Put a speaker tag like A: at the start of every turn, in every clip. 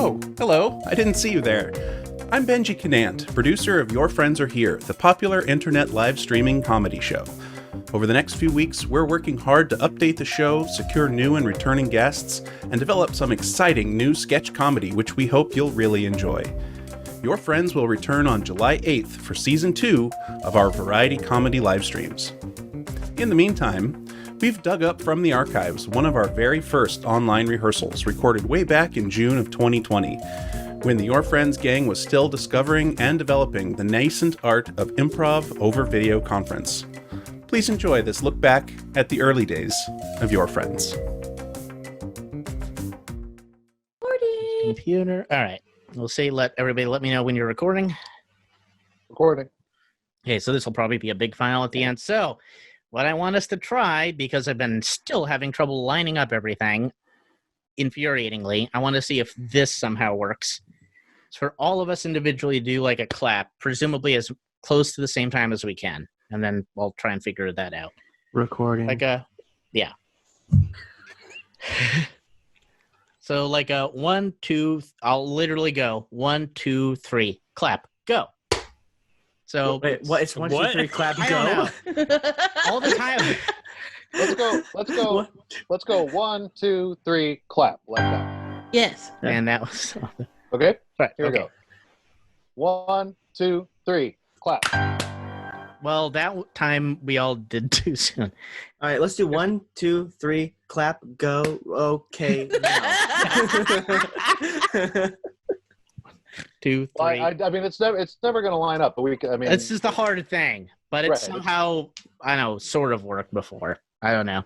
A: Oh, hello. I didn't see you there. I'm Benji Canant, producer of Your Friends Are Here, the popular internet live streaming comedy show. Over the next few weeks, we're working hard to update the show, secure new and returning guests, and develop some exciting new sketch comedy which we hope you'll really enjoy. Your Friends will return on July 8th for Season 2 of our variety comedy live streams. In the meantime, we've dug up from the archives one of our very first online rehearsals recorded way back in June of 2020, when the Your Friends gang was still discovering and developing the nascent art of improv over video conference. Please enjoy this look back at the early days of Your Friends.
B: Computer. All right. We'll say let me know when you're recording.
C: Recording.
B: Okay, so this will probably be a big file at the end. So what I want us to try, because I've been still having trouble lining up everything, infuriatingly, I want to see if this somehow works. It's for all of us individually to do like a clap, presumably as close to the same time as we can. And then we'll try and figure that out.
D: Recording.
B: Yeah. So like a 1, 2, I'll literally go 1, 2, 3, clap, go. So
D: wait, what? It's 1, 2, 3, clap,
B: I
D: go.
B: don't know. All the time.
C: Let's go. 1, 2, 3, clap like that.
E: Yes.
B: And that was
C: Okay.
B: right.
C: Here we go. 1, 2, 3, clap.
B: Well, that time we all did too soon.
D: All right, let's do 1, 2, 3, clap, go. Okay, now.
B: 2, 3.
C: I mean, it's never going to line up. But
B: This is the hard thing, but it's somehow I know sort of worked before. I don't know.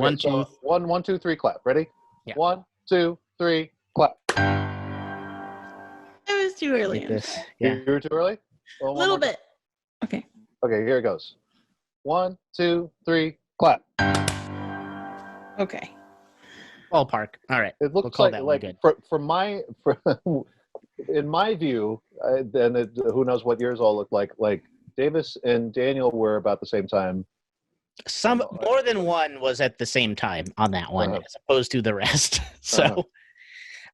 C: Okay, 1, 2, 3, clap. Ready?
B: Yeah.
C: 1, 2, 3, clap.
E: It was too early.
B: Like this. Yeah.
C: You were too early.
E: A little bit. Okay.
C: Okay, here it goes. 1, 2, 3, clap.
E: Okay.
B: Ballpark. All right.
C: It
B: We'll
C: looks
B: call that one
C: like
B: good.
C: in my view, who knows what yours all look like. Like Davis and Daniel were about the same time.
B: Some more than one was at the same time on that one, as opposed to the rest. So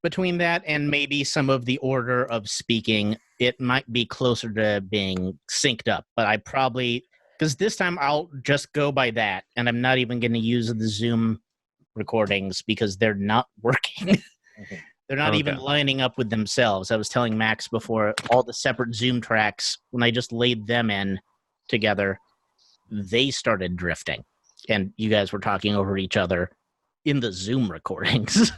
B: between that and maybe some of the order of speaking, it might be closer to being synced up. But I probably, because this time I'll just go by that, and I'm not even going to use the Zoom recordings because they're not working. They're not even lining up with themselves. I was telling Max before, all the separate Zoom tracks, when I just laid them in together, they started drifting. And you guys were talking over each other in the Zoom recordings,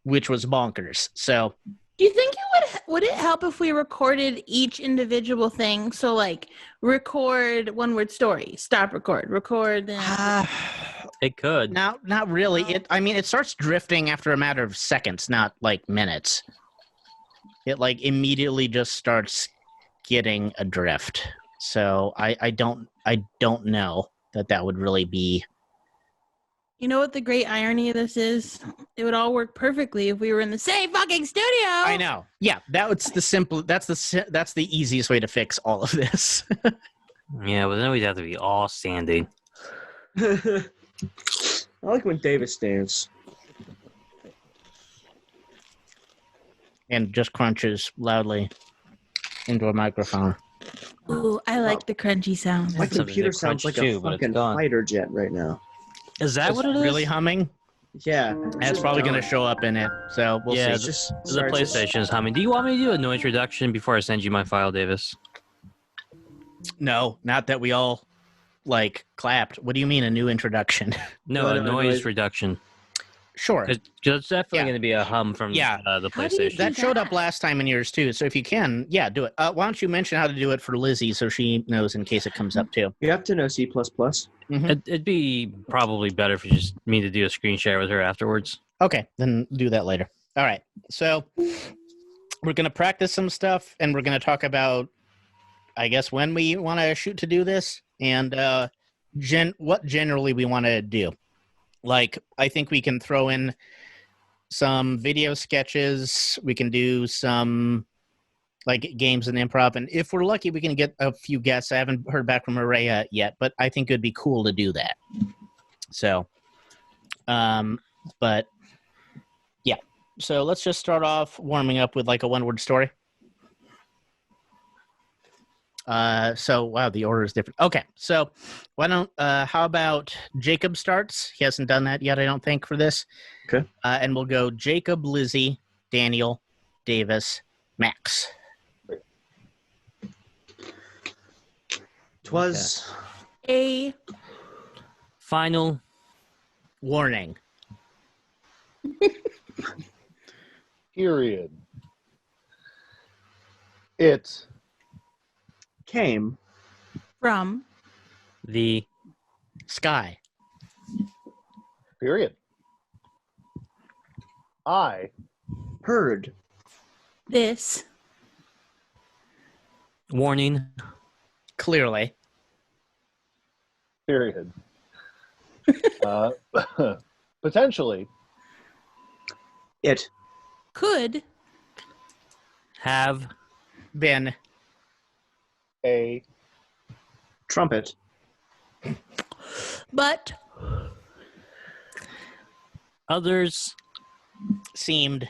B: which was bonkers. So,
E: Do you think would it help if we recorded each individual thing? So like record one word story, stop record. Then...
F: It could.
B: Not really. It starts drifting after a matter of seconds, not like minutes. It like immediately just starts getting adrift. So I don't know that would really be.
E: You know what the great irony of this is? It would all work perfectly if we were in the same fucking studio.
B: I know. Yeah, that's the easiest way to fix all of this.
F: Yeah, but then we'd have to be all standing.
D: I like when Davis stands.
B: And just crunches loudly into a microphone.
E: Ooh, I like the crunchy sound.
D: My
F: That's something
D: computer
F: to
D: sounds
F: crunch
D: like a
F: too, but it's
D: fucking
F: gone.
D: fighter jet right now.
F: Is that what it is?
B: Really humming?
D: Yeah.
B: That's probably going to show up in it. So we'll
F: Yeah,
B: see.
F: The PlayStation is humming. Do you want me to do a noise reduction before I send you my file, Davis?
B: No, not that we all like clapped. What do you mean a new introduction?
F: No, a noise reduction.
B: Sure.
F: Because it's definitely going to be a hum from the PlayStation.
B: That showed up last time in yours too. So if you can, do it. Why don't you mention how to do it for Lizzie so she knows in case it comes up too?
D: You have to know C++.
B: Mm-hmm.
F: It'd be probably better for just me to do a screen share with her afterwards.
B: Okay, then do that later. All right. So we're going to practice some stuff, and we're going to talk about, I guess, when we want to shoot to do this, and what generally we want to do. Like, I think we can throw in some video sketches. We can do some like games and improv. And if we're lucky, we can get a few guests. I haven't heard back from Maria yet, but I think it'd be cool to do that. So, but yeah, So let's just start off warming up with like a one-word story. So wow, the order is different. Okay, so why don't how about Jacob starts? He hasn't done that yet, I don't think, for this.
D: Okay.
B: And we'll go Jacob, Lizzie, Daniel, Davis, Max.
D: 'Twas
E: A
F: Final
B: Warning.
C: Period. It
D: came
E: from
F: the
B: Sky.
C: period. I
D: heard
E: this
F: warning
B: Clearly.
C: period. uh, potentially
D: it
E: could
F: have
B: Been
C: a
D: trumpet
E: but
F: others
B: seemed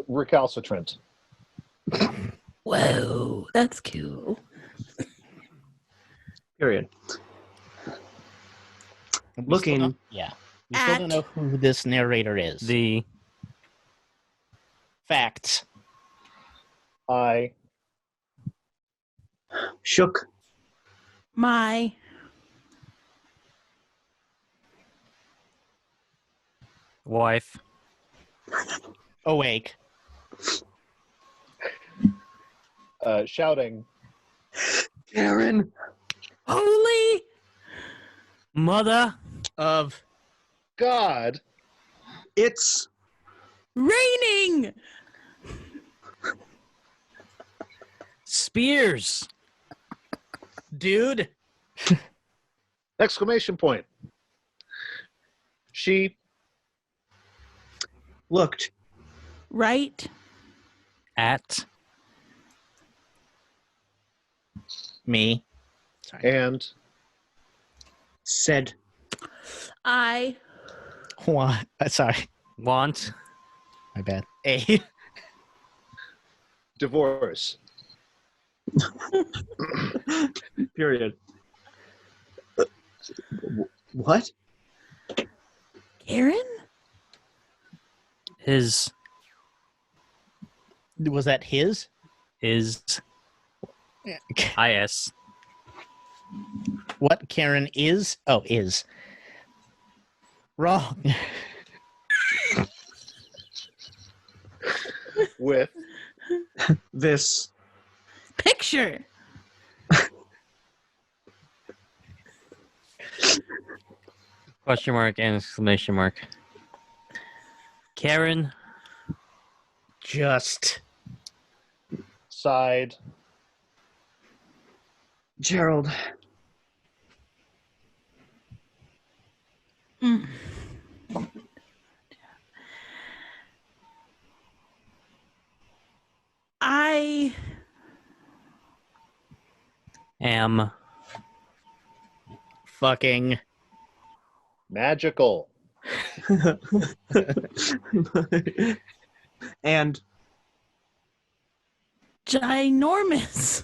C: recalcitrant.
E: whoa, that's cool.
D: period.
B: we
D: Looking-
B: still don't- yeah. We still don't know who this narrator is.
F: the
B: Facts.
C: I
D: shook
E: My
F: wife
B: Awake.
C: shouting
D: Karen
E: holy
F: mother
B: Of
C: God
D: it's
E: raining
F: spears
B: Dude.
C: exclamation point. She
D: looked
E: right
F: at
B: Me.
C: and
D: said
E: I
B: What? Sorry.
F: want
B: My bad. A.
C: divorce.
D: period. What?
E: Karen
F: his
B: Was that his?
F: is is
B: What Karen is? Oh, is. Wrong.
C: With
D: This
E: picture
F: question mark and exclamation mark. Karen
B: Just.
C: side
D: Gerald
E: Mm. I
F: am
B: Fucking.
C: magical.
D: and
E: ginormous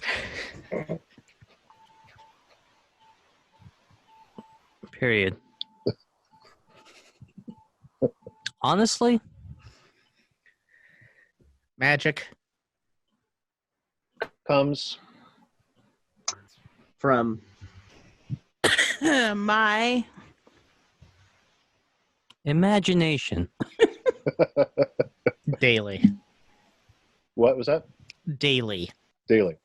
F: period. Honestly,
B: Magic.
C: Comes
D: from
E: my
F: imagination
B: Daily.
C: what was that?
B: Daily.
C: Daily.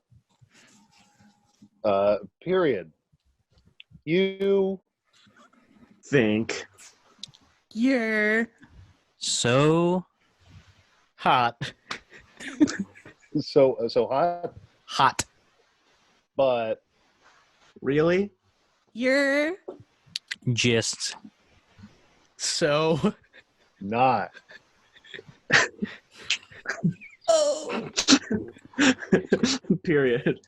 C: Period. You
D: think
E: you're
F: so
B: Hot.
C: so hot,
B: Hot.
C: but
D: really
E: you're
F: just
B: So.
C: not.
E: oh
D: period.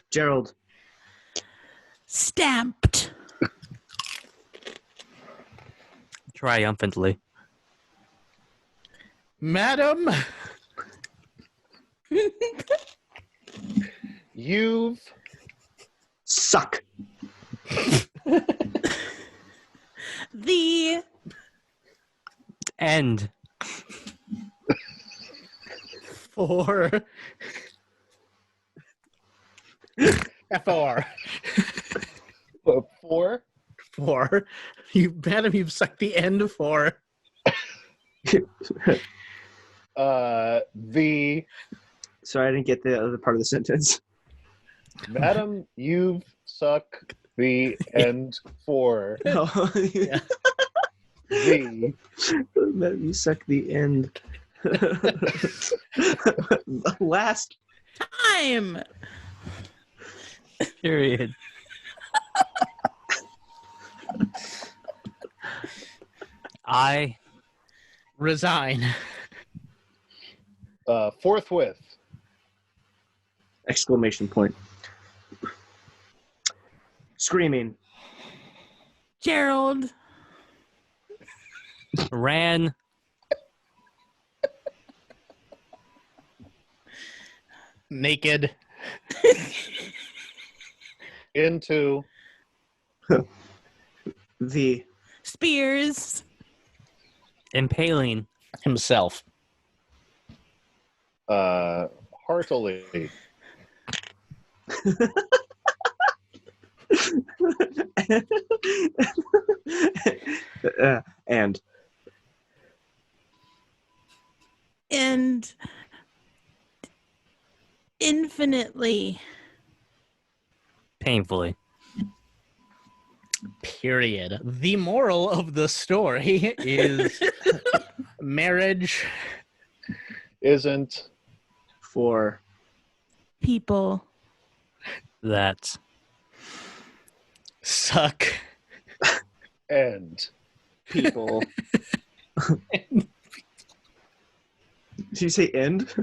D: Gerald
E: stamped
F: triumphantly.
B: Madam,
C: You've
D: Suck.
E: The
F: End.
B: for FOR.
C: four.
B: For you, Madam, you've sucked the end for
C: The
D: Sorry, I didn't get the other part of the sentence.
C: Madam, you've sucked the end for
D: Oh,
B: Yeah.
C: the
D: you suck the end. The last.
E: time.
F: Period. I
B: resign.
C: Forthwith.
D: Exclamation point. Screaming.
E: Gerald.
F: ran
B: Naked.
C: Into
D: The
E: Spears.
F: impaling
B: Himself.
C: heartily.
D: And
E: And infinitely.
F: painfully.
B: Period. The moral of the story is marriage
C: Isn't
D: for
E: People.
F: That
B: suck.
C: end.
D: people. Did you say end?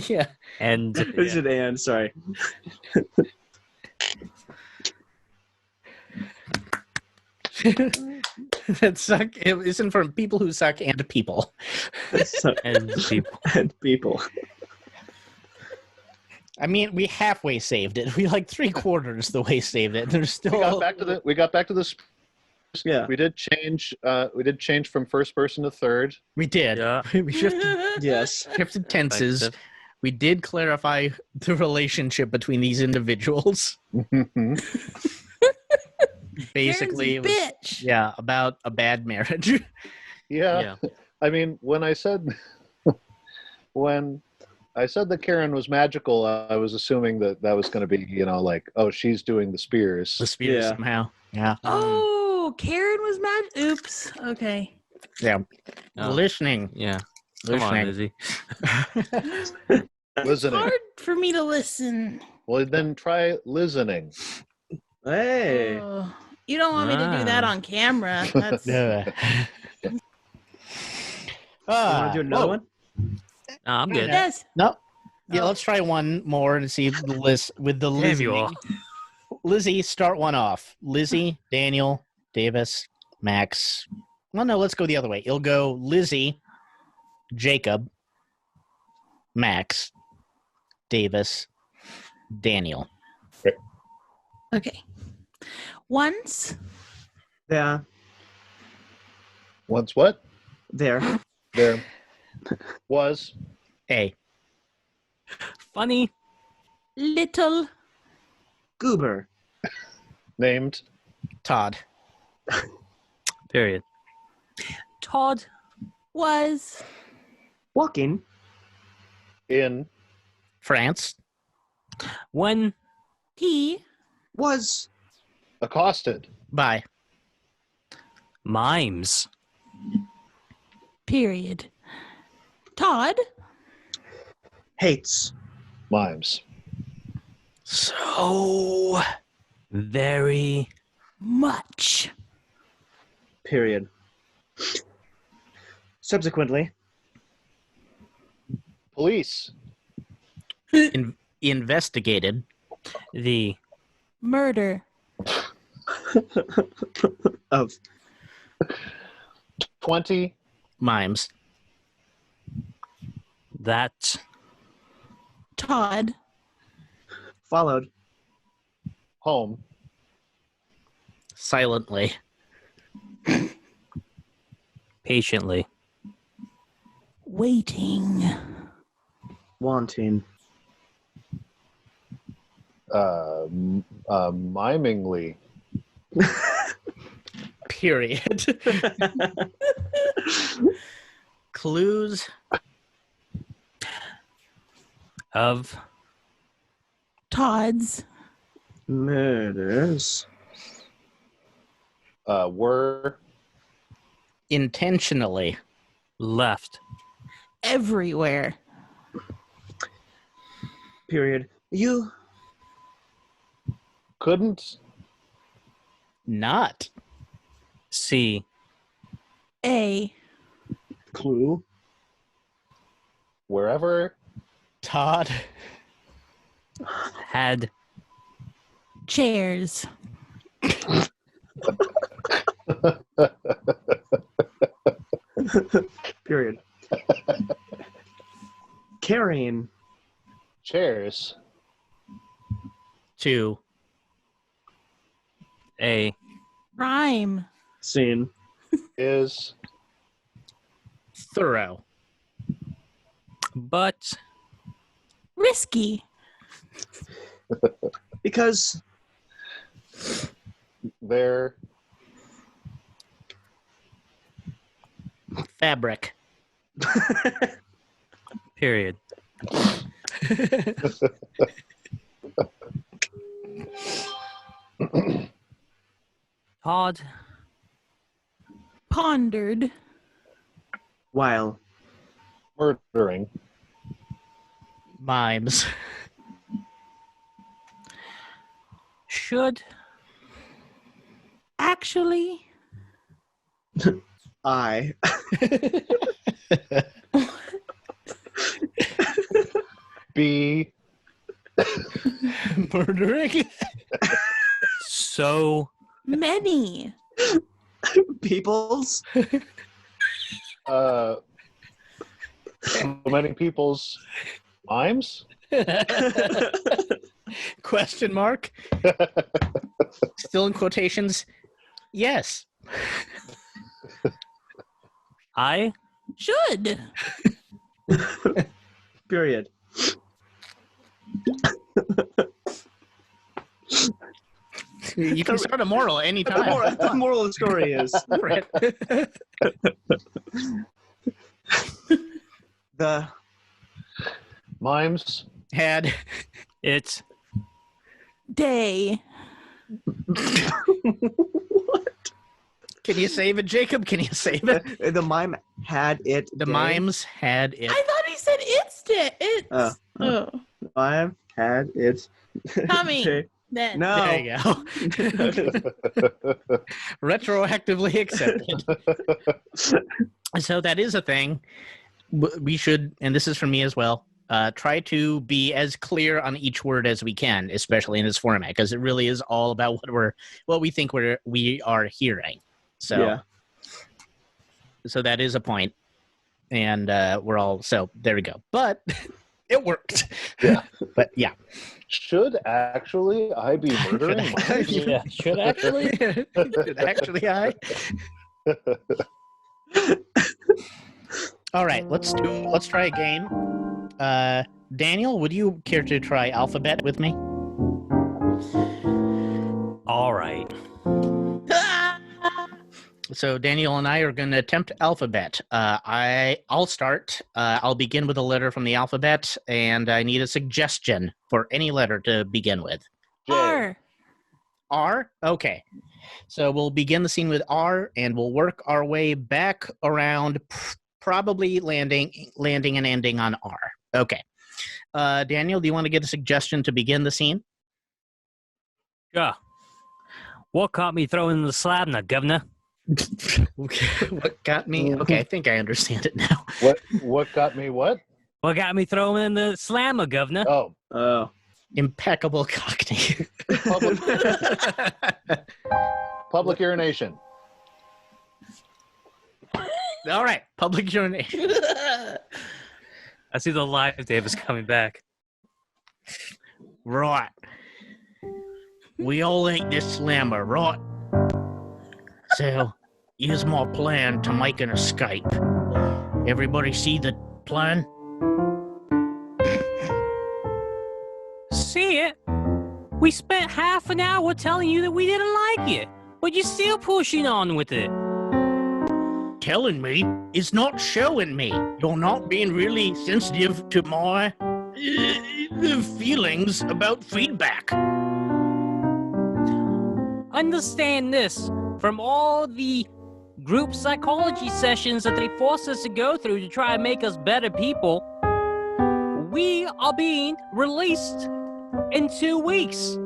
B: Yeah.
F: and
D: Or is it and? Sorry.
B: That suck. It isn't from people who suck and people.
F: and people.
D: And people.
B: I mean, we halfway saved it. We like 3/4 the way saved it. There's still
C: We got back to the.
D: Yeah.
C: We did change. We did change from first person to third.
B: We did.
F: Yeah.
B: We shifted,
D: Yes.
B: shifted tenses.
F: Effective.
B: We did clarify the relationship between these individuals. Basically, it was
E: Bitch.
B: about a bad marriage.
C: Yeah.
F: Yeah.
C: I mean, when I said that Karen was magical, I was assuming that was going to be, like, oh, she's doing the spears.
B: The spears
D: Yeah.
B: somehow. Yeah.
E: Oh, Karen was mad. Oops. Okay.
B: Yeah.
F: Oh.
B: Listening.
F: Yeah. Come on,
B: Listening.
F: Lizzie.
E: It's
C: Listening.
E: hard for me to listen.
C: Well, then try listening.
D: Hey.
E: Oh, you don't want me to do that on camera. That's
B: Yeah.
D: You want to do another one?
F: Nah, I'm good.
E: yes.
B: No. Yeah,
E: Oh.
B: let's try one more and see the list with the
F: Damn you
B: listening.
F: all.
B: Lizzie, start one off. Lizzie, Daniel, Davis, Max. Well, no, let's go the other way. It'll go Lizzie, Jacob, Max, Davis, Daniel.
E: Okay. Once
D: Yeah.
C: Once what?
D: There.
C: There was
B: A.
F: Funny.
E: little
D: Goober.
C: named
B: Todd.
F: Period.
E: Todd was
D: Walking.
C: in
B: France.
F: When
E: he
D: Was.
C: accosted
B: By.
F: mimes.
E: period. Todd
D: Hates.
C: mimes.
F: So very
E: much
D: Period. Subsequently.
C: Police
B: Investigated.
F: the
E: murder
D: Of
C: 20
B: Mimes.
F: That.
E: Todd.
D: Followed.
C: Home.
B: Silently.
F: Patiently.
E: Waiting.
D: Wanting.
C: Mimingly.
B: Period. Clues
F: Of.
E: Todd's.
D: Murders.
C: Were.
B: intentionally.
F: Left.
E: Everywhere.
D: Period. You.
C: Couldn't.
B: Not.
F: See.
E: A.
D: Clue.
C: Wherever.
B: Todd.
F: Had.
E: Chairs.
D: Period. Carrying.
C: Chairs.
B: To.
F: A.
E: Rhyme.
D: Scene.
C: Is.
B: Thorough.
F: But.
E: Risky.
D: Because.
C: There.
B: Fabric.
F: Period. Todd.
E: Pondered.
D: While.
C: Murdering.
B: Mimes.
F: Should.
E: Actually.
D: I.
C: Be.
B: Murdering.
F: So.
E: Many.
D: Peoples.
C: So many people's mimes.
B: Question mark. Still in quotations. Yes.
F: I.
E: Should.
D: Period.
B: You can start a moral anytime.
D: The moral of the story is the
C: Mimes.
B: Had.
F: It.
E: Day.
B: Can you save it, Jacob? Can you save it?
D: the mime had it.
B: The
D: day.
B: mimes had it.
E: I thought he said it's day. It's.
D: Oh.
E: Oh.
D: Mime had it.
E: Tommy.
D: day.
E: Then.
D: No.
B: There you go. Retroactively accepted. So that is a thing. We should, and this is for me as well, try to be as clear on each word as we can, especially in this format, because it really is all about what we think we are hearing. So,
D: Yeah.
B: so that is a point, and we're all so there we go. But it worked.
C: Yeah.
B: But yeah.
C: Should actually I be murdering mimes?
F: Yeah. Should actually.
B: Should actually I. All right, let's try a game. Daniel, would you care to try alphabet with me?
F: All right.
B: So Daniel and I are going to attempt alphabet. I'll start. I'll begin with a letter from the alphabet, and I need a suggestion for any letter to begin with.
C: J.
E: R.
B: R? Okay. So we'll begin the scene with R, and we'll work our way back around, probably landing and ending on R. Okay. Daniel, do you want to get a suggestion to begin the scene?
F: Yeah. What caught me throwing the slab now, governor?
B: What got me? Okay, I think I understand it now.
C: What got me what?
F: What got me throwing the slammer, governor?
C: Oh,
D: Oh.
B: Impeccable Cockney.
C: public urination.
B: All right, public urination.
F: I see the live Davis coming back.
B: Right. We all ain't this slammer, right? So, here's my plan to make an escape. Everybody see the plan?
F: See it? We spent half an hour telling you that we didn't like it, but you're still pushing on with it.
B: Telling me is not showing me. You're not being really sensitive to my feelings about feedback.
F: Understand this. From all the group psychology sessions that they force us to go through to try and make us better people, we are being released in 2 weeks.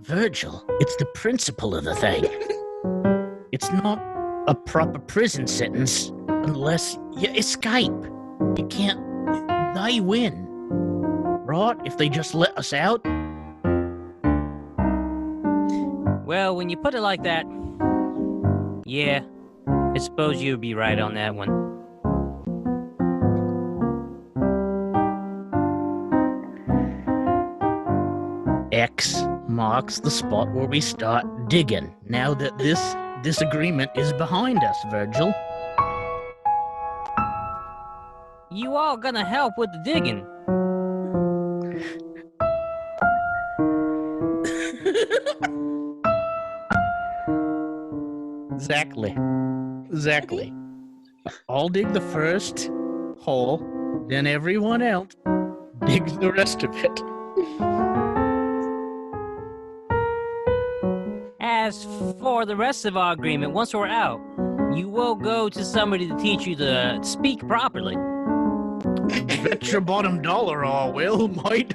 B: Virgil, it's the principle of the thing. It's not a proper prison sentence unless you escape. You can't. They win. Right? If they just let us out.
F: Well, when you put it like that, yeah, I suppose you'd be right on that one.
B: X marks the spot where we start digging. Now that this disagreement is behind us, Virgil.
F: You all gonna help with the digging.
B: Exactly. I'll dig the first hole, then everyone else digs the rest of it.
F: As for the rest of our agreement, once we're out, you will go to somebody to teach you to speak properly.
B: Bet your bottom dollar I will, mate.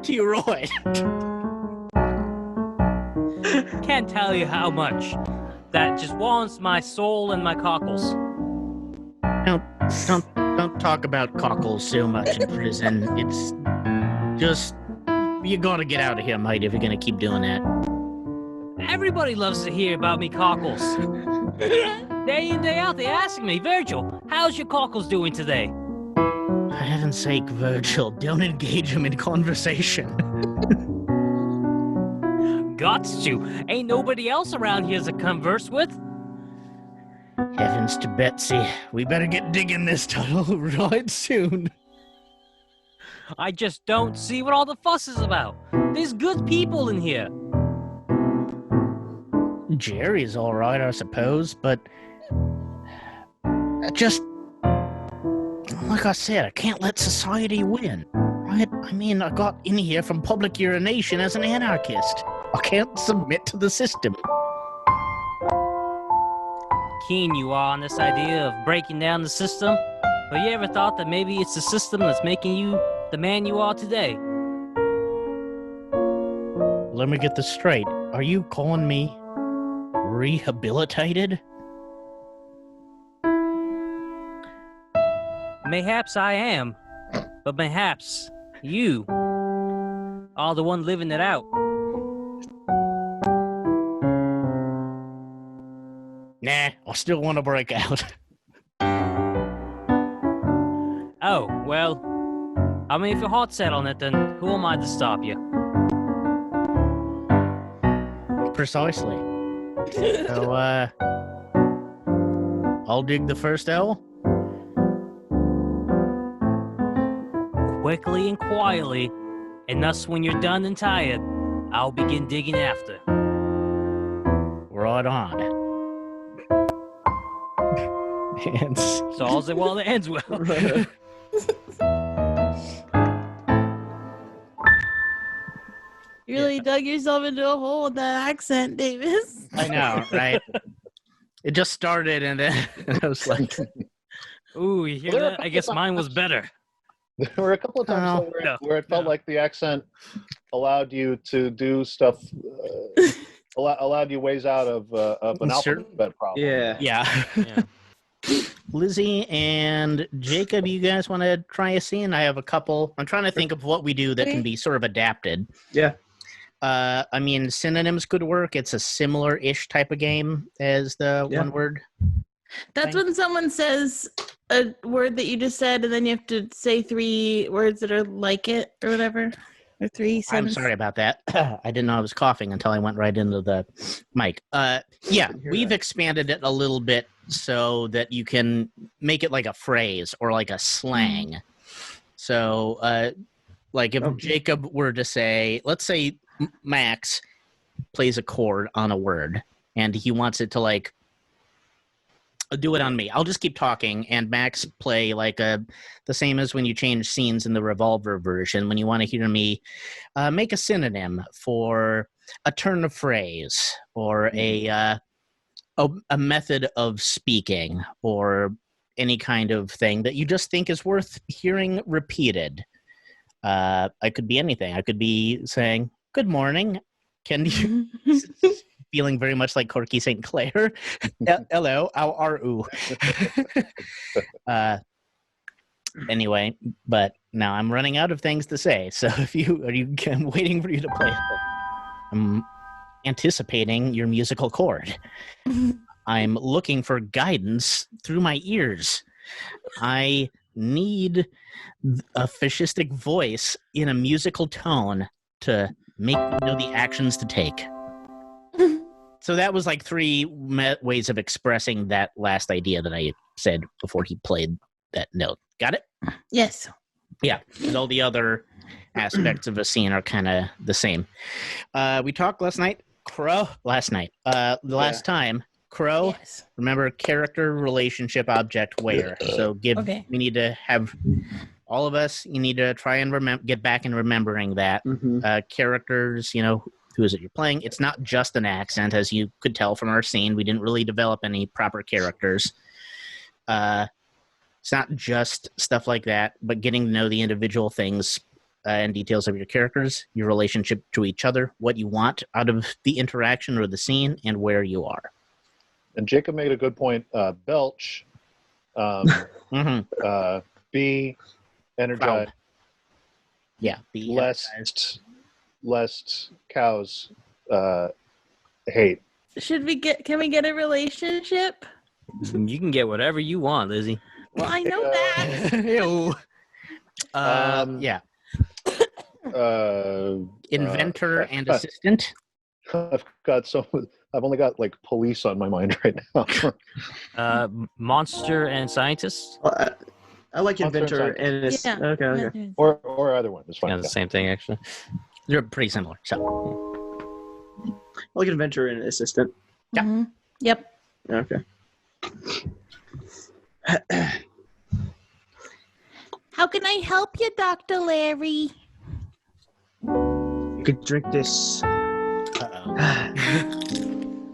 B: You're right.
F: Can't tell you how much. That just warms my soul and my cockles.
B: Don't talk about cockles so much in prison. It's just you gotta get out of here, mate, if you're gonna keep doing that.
F: Everybody loves to hear about me cockles. Day in, day out, they asking me, Virgil, how's your cockles doing today?
B: For heaven's sake, Virgil, don't engage him in conversation.
F: Gots to. Ain't nobody else around here to converse with.
B: Heavens to Betsy, we better get digging this tunnel right soon.
F: I just don't see what all the fuss is about. There's good people in here.
B: Jerry's all right, I suppose, but just like I said, I can't let society win. Right? I mean, I got in here from public urination as an anarchist. I can't submit to the system.
F: Keen you are on this idea of breaking down the system, but you ever thought that maybe it's the system that's making you the man you are today?
B: Let me get this straight. Are you calling me rehabilitated?
F: Mayhaps I am, but mayhaps you are the one living it out.
B: Nah, I still want to break out.
F: Oh, well, I mean, if your heart's set on it, then who am I to stop you?
B: Precisely. So, I'll dig the first L.
F: Quickly and quietly, and thus when you're done and tired, I'll begin digging after.
B: Right on. And
F: So all's well that ends well.
E: You really dug yourself into a hole with that accent, Davis.
B: I know, right? It just started, and then I was like,
F: Ooh, you hear
C: Well, there are a
F: that? I guess
C: couple
F: mine was better.
C: There were a couple of times though,
F: No,
C: where it felt
F: no.
C: like the accent allowed you to do stuff, allowed you ways out of an
B: Sure.
C: alphabet problem.
D: Yeah.
B: yeah.
F: Yeah.
B: Lizzie and Jacob, you guys want to try a scene? I have a couple. I'm trying to think of what we do that can be sort of adapted.
D: Yeah.
B: I mean, synonyms could work. It's a similar-ish type of game as the
D: Yeah.
B: one word.
E: That's when someone says a word that you just said, and then you have to say 3 words that are like it or whatever, or 3
B: I'm
E: sentences.
B: sorry about that. I didn't know I was coughing until I went right into the mic. Yeah, we've expanded it a little bit so that you can make it like a phrase or like a slang. So, like if Jacob were to say, let's say Max plays a chord on a word, and he wants it to like do it on me. I'll just keep talking, and Max play like the same as when you change scenes in the Revolver version. When you want to hear me make a synonym for a turn of phrase or a method of speaking or any kind of thing that you just think is worth hearing repeated. I could be anything. I could be saying, "Good morning. Can you?" Feeling very much like Corky St. Clair. Hello, how are you? Anyway, but now I'm running out of things to say. So I'm waiting for you to play. I'm anticipating your musical chord. I'm looking for guidance through my ears. I need a fascistic voice in a musical tone to make me know the actions to take. So that was like 3 ways of expressing that last idea that I said before he played that note. Got it?
E: Yes.
B: Yeah. And all the other aspects of a scene are kind of the same. We talked last night. Last time. Crow.
E: Yes.
B: Remember character, relationship, object, where. So we need to have all of us. You need to try and get back in remembering that characters. Who is it you're playing? It's not just an accent, as you could tell from our scene. We didn't really develop any proper characters. It's not just stuff like that, but getting to know the individual things and details of your characters, your relationship to each other, what you want out of the interaction or the scene, and where you are.
C: And Jacob made a good point. Belch, be energized.
B: Yeah, be
C: lest cows hate.
E: Can we get a relationship?
F: You can get whatever you want, Lizzie.
E: Well, I know that.
F: Ew.
B: Yeah. Inventor and assistant.
C: I've only got like police on my mind right now.
F: Monster and scientist.
D: I like inventor and
E: Yeah.
D: okay.
C: Or either one is fine.
F: Yeah, the same thing actually.
B: They're pretty similar. So
D: I like inventor and assistant.
B: Yeah.
E: Mm-hmm. Yep.
D: Okay.
E: How can I help you, Dr. Larry?
D: You could drink this.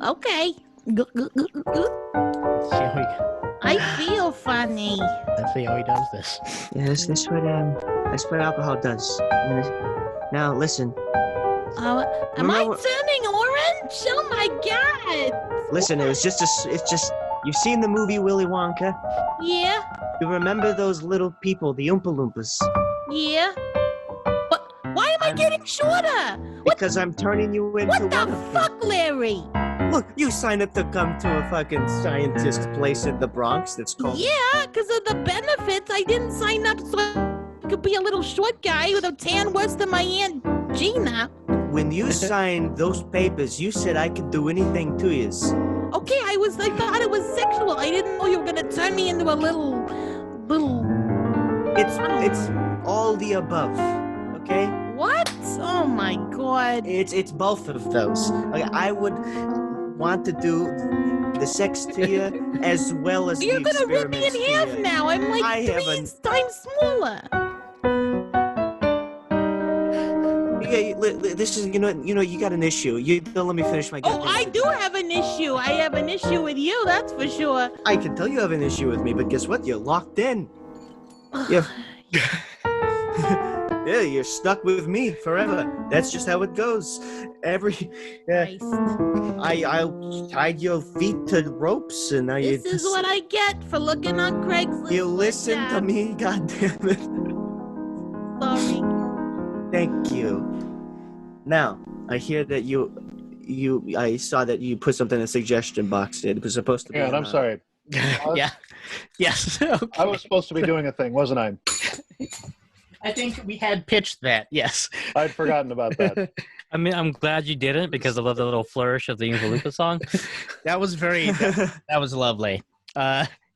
E: Okay. I feel funny.
B: Let's see how he does this.
D: Yeah, that's what alcohol does. Now listen.
E: Am I turning orange? Oh my god!
D: Listen, it's just you've seen the movie Willy Wonka?
E: Yeah.
D: You remember those little people, the Oompa Loompas?
E: Yeah. But why am I getting shorter?
D: Because I'm turning you into
E: What the fuck, Larry?
D: Look, you signed up to come to a fucking scientist place in the Bronx that's called...
E: Yeah, because of the benefits. I didn't sign up so I could be a little short guy with a tan worse than my Aunt Gina.
D: When you signed those papers, you said I could do anything to you.
E: Okay, I thought it was sexual. I didn't know you were gonna turn me into a little.
D: It's all the above, okay?
E: What? Oh my god.
D: It's both of those. Okay, I would want to do the sex to you as well as
E: You're
D: the
E: gonna rip me in
D: experiments
E: half
D: to you.
E: now. I'm like 3 times smaller.
D: Yeah, this is you got an issue. You don't let me finish my.
E: Oh, I do have an issue. I have an issue with you. That's for sure.
D: I can tell you have an issue with me, but guess what? You're locked in. Yeah. Yeah, you're stuck with me forever. That's just how it goes. I tied your feet to ropes, and now
E: This is what I get for looking on Craigslist.
D: You listen to me, goddammit.
E: Sorry.
D: Thank you. Now, I hear that I saw that you put something in the suggestion box. It was supposed to be.
C: Yeah, and I'm sorry.
B: Yeah. Yes. Okay.
C: I was supposed to be doing a thing, wasn't I?
B: I think we had pitched that. Yes.
C: I'd forgotten about that.
F: I mean, I'm glad you didn't because I love the little flourish of the Oompa Loompa song.
B: That was that was lovely.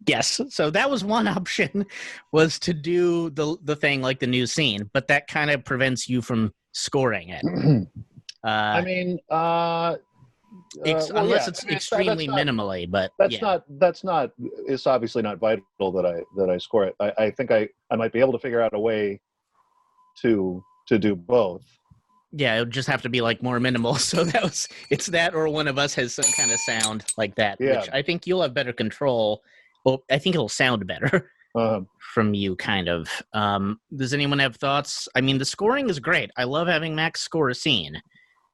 B: Yes. So that was one option, was to do the thing like the new scene, but that kind of prevents you from scoring it.
C: I mean,
B: unless it's extremely minimally, but
C: that's not. It's obviously not vital that I score it. I think I might be able to figure out a way to do both.
B: Yeah, it would just have to be like more minimal. So it's that, or one of us has some kind of sound like that,
C: Yeah.
B: which I think you'll have better control. Well, I think it'll sound better from you, kind of. Does anyone have thoughts? I mean, the scoring is great. I love having Max score a scene.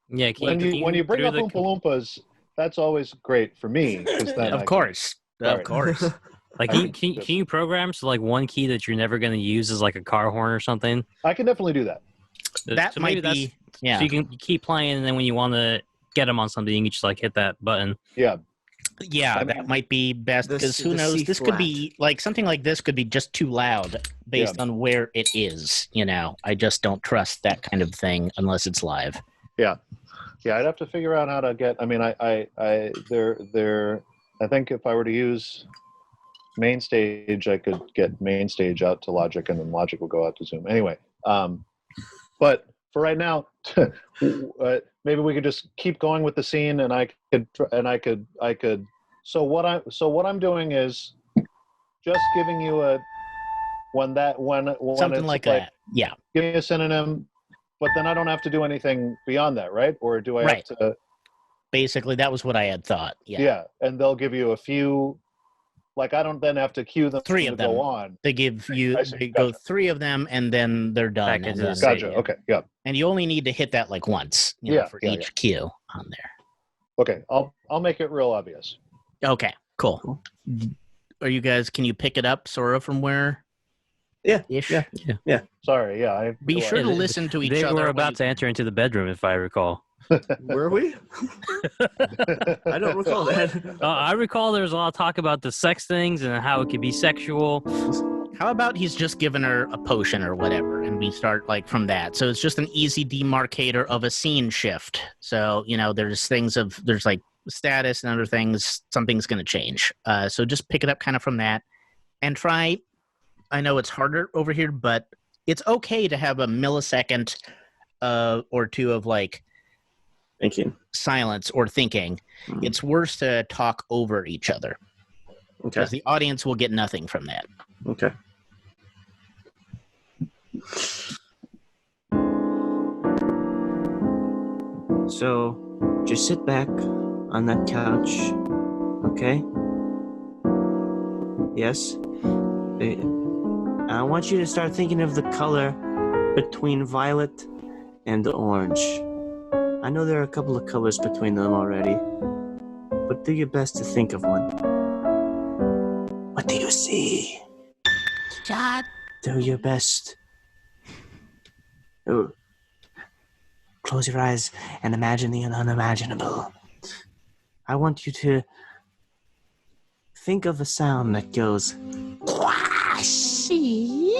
F: Yeah,
C: When you bring up Oompa Loompas, that's always great for me. Then
B: Of course.
F: Like, can you program so like one key that you're never going to use is like a car horn or something?
C: I can definitely do that.
B: That
F: So
B: might
F: maybe
B: be. Yeah.
F: So you can keep playing, and then when you want to get them on something, you can just like hit that button.
C: Yeah.
B: Yeah, that might be best, because who knows? This could be like something like this could be just too loud based on where it is. I just don't trust that kind of thing unless it's live.
C: Yeah, I'd have to figure out how to get. I mean, I think if I were to use main stage, I could get main stage out to Logic, and then Logic will go out to Zoom. Anyway, but for right now, maybe we could just keep going with the scene, and I could. So what I'm doing is just giving you when
B: Something
C: it's
B: like that. Yeah.
C: Give me a synonym, but then I don't have to do anything beyond that, right? Or do I have to?
B: Basically, that was what I had thought. Yeah.
C: Yeah, and they'll give you a few. Like, I don't then have to cue them
B: Three of them.
C: go on.
B: They give you go three of them, and then they're done.
F: Back into the
C: Gotcha.
F: Yeah.
C: Okay. Yeah.
B: And you only need to hit that like once, for each cue on there.
C: Okay. I'll make it real obvious.
B: Okay. Cool. Are you guys? Can you pick it up, Sora, from where?
D: Yeah.
B: Ish?
D: Yeah.
C: Sorry. Yeah.
B: Be sure to listen to each
F: They
B: other.
F: were about to enter into the bedroom, if I recall.
D: Were we? I don't recall that.
F: I recall there was a lot of talk about the sex things and how it could be sexual.
B: How about he's just given her a potion or whatever, and we start like from that. So it's just an easy demarcator of a scene shift. So, there's like status and other things, something's going to change. So just pick it up kind of from that and try. I know it's harder over here, but it's okay to have a millisecond or two of like
D: Thinking.
B: silence or thinking.
D: Mm-hmm.
B: It's worse to talk over each other.
D: Okay.
B: Because the audience will get nothing from that.
D: Okay. So, just sit back on that couch, okay? Yes? I want you to start thinking of the color between violet and orange. I know there are a couple of colors between them already, but do your best to think of one. What do you see?
E: Shot.
D: Do your best. Oh. Close your eyes and imagine the unimaginable. I want you to think of a sound that goes.
E: She.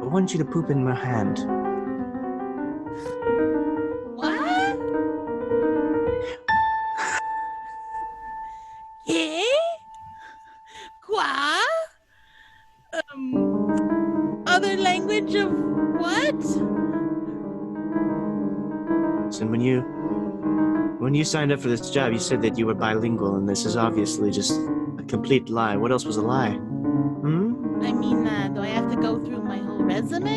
D: I want you to poop in my hand.
E: What? Yeah? Qua? Other language of what?
D: So when you signed up for this job, you said that you were bilingual, and this is obviously just a complete lie. What else was a lie?
E: I mean, do I have to go through my whole resume?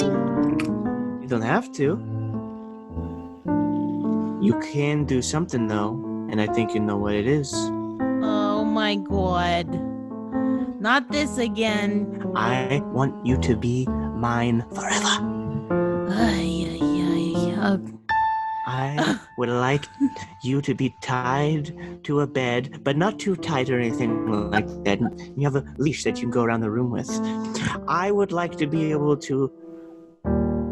D: You don't have to. You can do something, though, and I think you know what it is.
E: Oh my god. Not this again.
D: I want you to be mine forever. I would like you to be tied to a bed, but not too tight or anything like that. You have a leash that you can go around the room with. I would like to be able to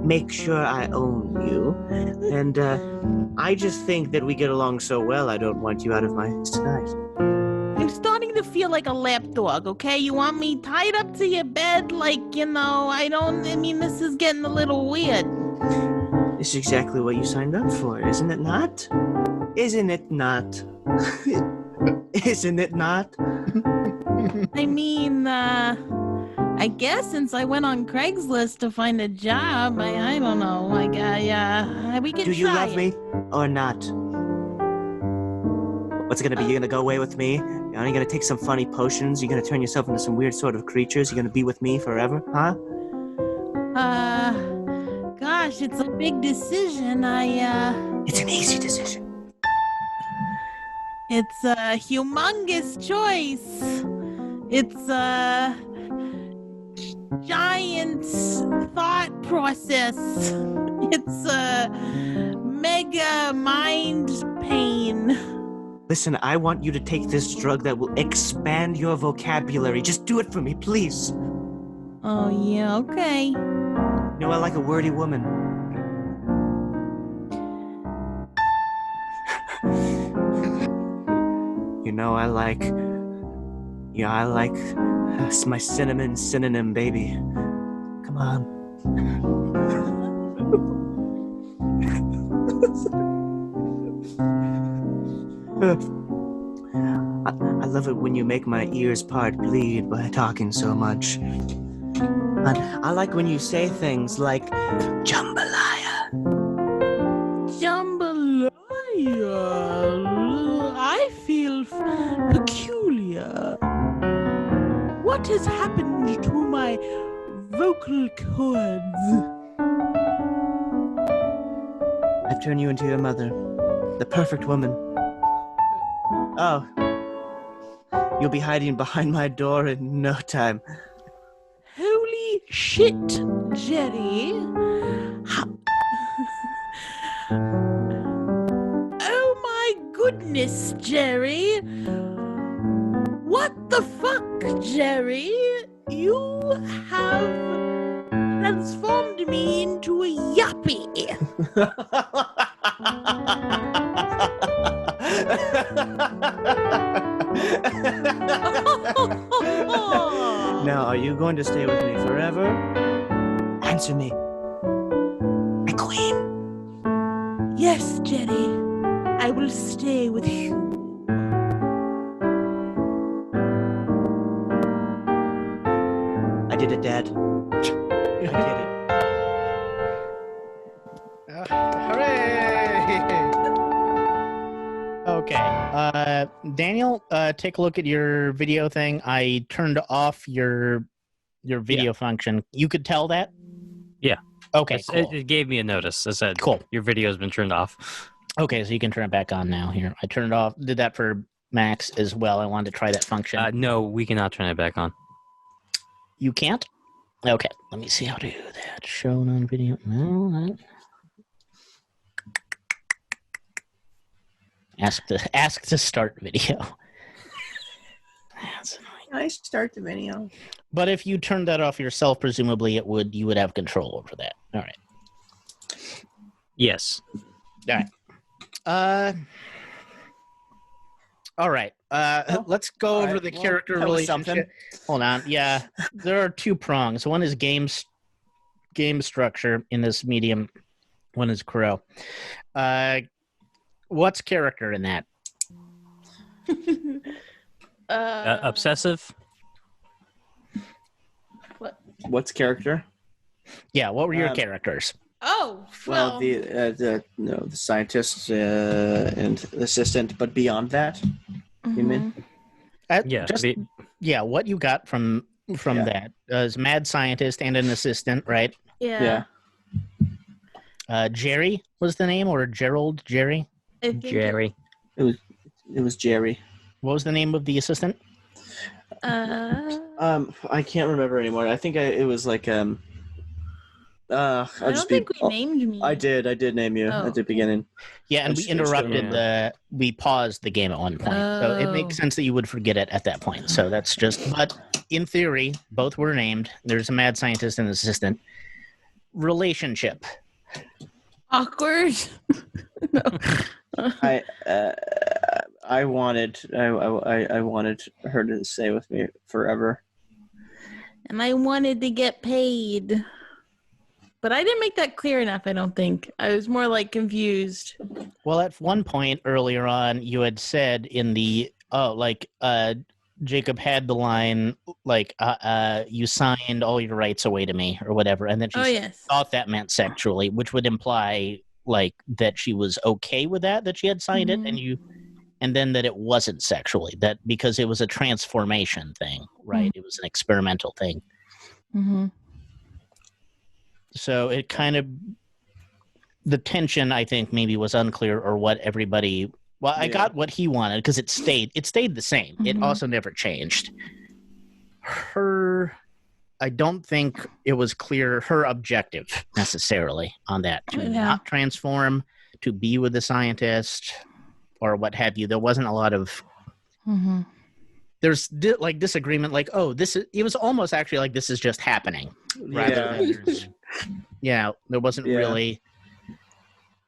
D: make sure I own you. And I just think that we get along so well, I don't want you out of my sight.
E: feel like a lapdog, okay? You want me tied up to your bed like, this is getting a little weird.
D: This is exactly what you signed up for, isn't it not? Isn't it not? Isn't it not?
E: I guess since I went on Craigslist to find a job, I don't know. We can try.
D: Do you love me or not? What's it gonna be? You're gonna go away with me? Are you gonna take some funny potions? You're gonna turn yourself into some weird sort of creatures? You're gonna be with me forever, huh?
E: Gosh, it's a big decision.
D: It's an easy decision.
E: It's a humongous choice. It's a giant thought process. It's a mega mind pain.
D: Listen, I want you to take this drug that will expand your vocabulary. Just do it for me, please.
E: Oh, yeah, okay.
D: You know, I like a wordy woman. That's my cinnamon synonym, baby. Come on. I love it when you make my ears part bleed by talking so much. I like when you say things like jambalaya.
E: Jambalaya. I feel peculiar. What has happened to my vocal cords?
D: I've turned you into your mother. The perfect woman. Oh. You'll be hiding behind my door in no time.
E: Holy shit, Jerry. Oh my goodness, Jerry. What the fuck, Jerry? You have transformed me into a yuppie.
D: Now, are you going to stay with me forever? Answer me. My queen.
E: Yes, Jerry. I will stay with you.
D: I did it, Dad. I did it.
B: Hooray! Okay. Daniel, take a look at your video thing. I turned off your video function. You could tell that?
F: Yeah.
B: Okay, cool.
F: It gave me a notice. It said,
B: Cool.
F: Your video's been turned off.
B: Okay, so you can turn it back on now. Here, I turned it off. Did that for Max as well. I wanted to try that function.
F: No, we cannot turn it back on.
B: You can't? Okay, let me see how to do that. Shown on video. No, ask to start video. That's annoying.
E: I start the video.
B: But if you turned that off yourself, presumably you would have control over that. All right.
F: Yes.
B: All right. All right. Let's go over the character relationship. Hold on. Yeah, there are two prongs. One is game structure in this medium. One is crow. What's character in that?
F: Obsessive?
D: What's character?
B: Yeah, what were your characters?
E: Oh,
D: Well, the scientist and assistant, but beyond that, you mean?
F: Yeah.
B: What you got from that is mad scientist and an assistant, right?
E: yeah.
B: Jerry was the name, or Gerald? Jerry?
E: I think
F: Jerry.
D: It was Jerry.
B: What was the name of the assistant?
D: I can't remember anymore. I think it was like
E: I don't think we named me.
D: I did name you at the beginning.
B: Yeah, and we interrupted we paused the game at one point. So it makes sense that you would forget it at that point. So that's but in theory, both were named. There's a mad scientist and an assistant. Relationship.
E: Awkward.
D: I
G: wanted her to stay with me forever.
E: And I wanted to get paid. But I didn't make that clear enough, I don't think. I was more like confused.
B: Well, at one point earlier on, you had said in the Jacob had the line you signed all your rights away to me or whatever, and then she thought that meant sexually, which would imply like that she was okay with that she had signed it, and then that it wasn't sexually, that because it was a transformation thing, right? It was an experimental thing.
E: Mm-hmm.
B: So it kind of, the tension, I think, maybe was unclear, or what everybody. Well, I got what he wanted because it stayed the same. It also never changed. I don't think it was clear her objective necessarily on that, to not transform, to be with the scientist, or what have you. There wasn't a lot of. There's disagreement, like, oh, it was almost actually like this is just happening, rather than there wasn't really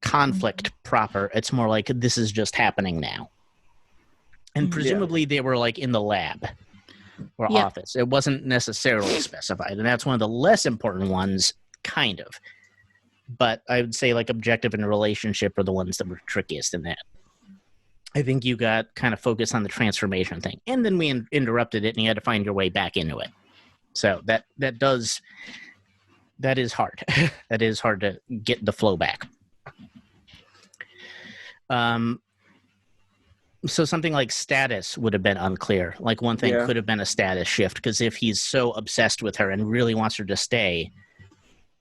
B: conflict proper. It's more like this is just happening now, and presumably they were like in the lab or office. It wasn't necessarily specified, and that's one of the less important ones, kind of. But I would say like objective and relationship are the ones that were trickiest in that. I think you got kind of focused on the transformation thing, and then we interrupted it, and you had to find your way back into it. So that is hard. That is hard to get the flow back. So something like status would have been unclear. Like one thing could have been a status shift, because if he's so obsessed with her and really wants her to stay,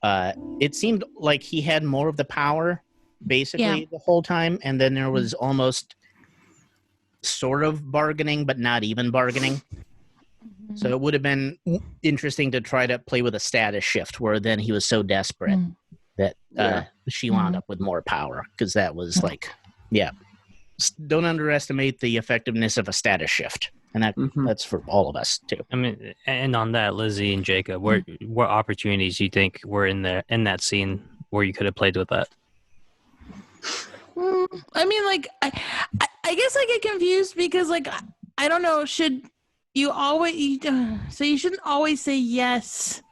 B: it seemed like he had more of the power basically the whole time, and then there was almost sort of bargaining, but not even bargaining. So it would have been interesting to try to play with a status shift, where then he was so desperate that she wound up with more power, because that was like, don't underestimate the effectiveness of a status shift, and that's for all of us too.
F: I mean, and on that, Lizzie and Jacob, what opportunities do you think were in that scene where you could have played with that?
E: I mean, like, I guess I get confused because, like, I don't know. Should you always? So you shouldn't always say yes.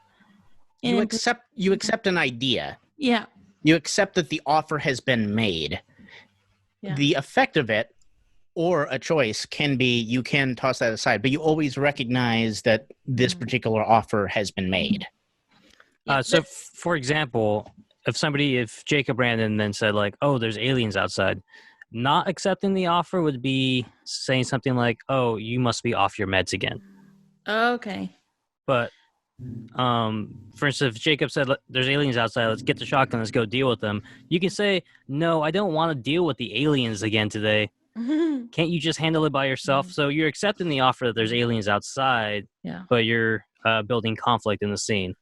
B: You accept an idea.
E: Yeah.
B: You accept that the offer has been made. Yeah. The effect of it, or a choice, can be you can toss that aside, but you always recognize that this particular offer has been made.
F: So, for example, if Jacob Brandon then said like, "Oh, there's aliens outside," not accepting the offer would be saying something like, "Oh, you must be off your meds again."
E: Okay.
F: But, for instance, if Jacob said, "There's aliens outside, let's get the shotgun, let's go deal with them," you can say, "No, I don't want to deal with the aliens again today. Can't you just handle it by yourself?" So you're accepting the offer that there's aliens outside, but you're building conflict in the scene.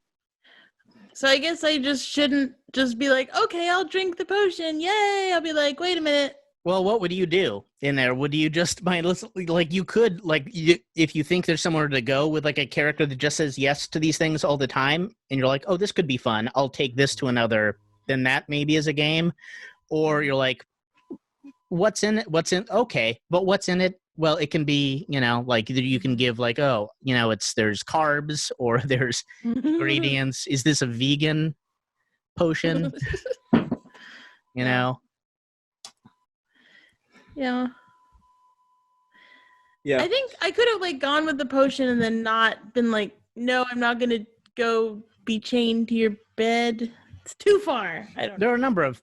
E: So I guess I just shouldn't just be like, okay, I'll drink the potion. Yay. I'll be like, wait a minute.
B: Well, what would you do in there? Would you just you could, if you think there's somewhere to go with like a character that just says yes to these things all the time, and you're like, oh, this could be fun, I'll take this to another, then that maybe is a game. Or you're like, what's in it? Okay, but what's in it? Well, it can be, like you can give like, oh, there's carbs, or there's ingredients. Is this a vegan potion?
E: Yeah. I think I could have like gone with the potion and then not been like, no, I'm not gonna go be chained to your bed. It's too far. I don't know.
B: There are a number of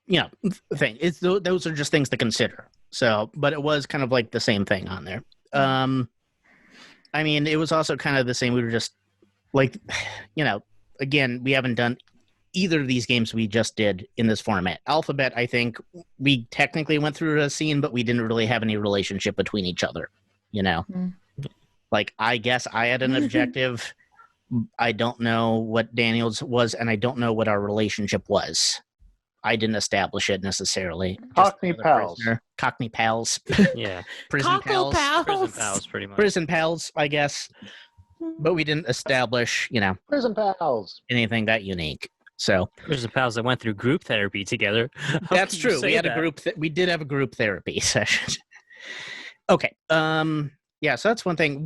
B: things. Those are just things to consider. So, but it was kind of like the same thing on there. I mean, it was also kind of the same. We were just like, again, we haven't done either of these games we just did in this format. Alphabet, I think we technically went through a scene, but we didn't really have any relationship between each other. Like, I guess I had an objective. I don't know what Daniel's was, and I don't know what our relationship was. I didn't establish it necessarily.
C: Cockney pals.
B: Cockney pals.
F: Yeah.
B: Prison pals.
F: Prison pals, pretty much.
B: Prison pals, I guess. But we didn't establish,
C: Prison pals.
B: anything that unique. So
F: Prison pals that went through group therapy together.
B: That's true. We had a group. We did have a group therapy session. Okay. Yeah, so that's one thing.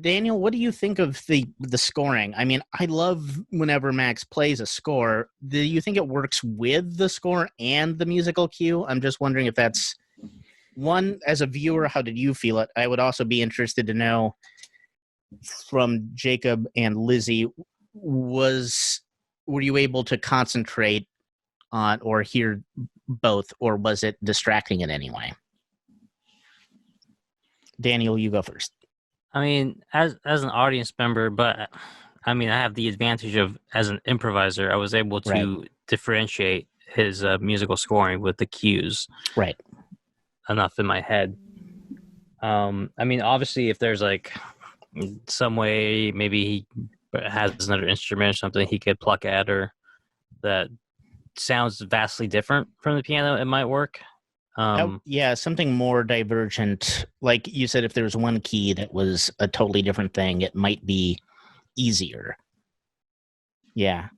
B: Daniel, what do you think of the scoring? I mean, I love whenever Max plays a score. Do you think it works with the score and the musical cue? I'm just wondering if that's one, as a viewer, how did you feel it? I would also be interested to know from Jacob and Lizzie, were you able to concentrate on or hear both, or was it distracting in any way? Daniel, you go first.
F: I mean, as an audience member, but I mean, I have the advantage of, as an improviser, I was able to differentiate his musical scoring with the cues
B: Right.
F: enough in my head. I mean, obviously, if there's like some way maybe he has another instrument or something he could pluck at, or that sounds vastly different from the piano, it might work.
B: Yeah, something more divergent. Like you said, if there's one key that was a totally different thing, it might be easier. Yeah.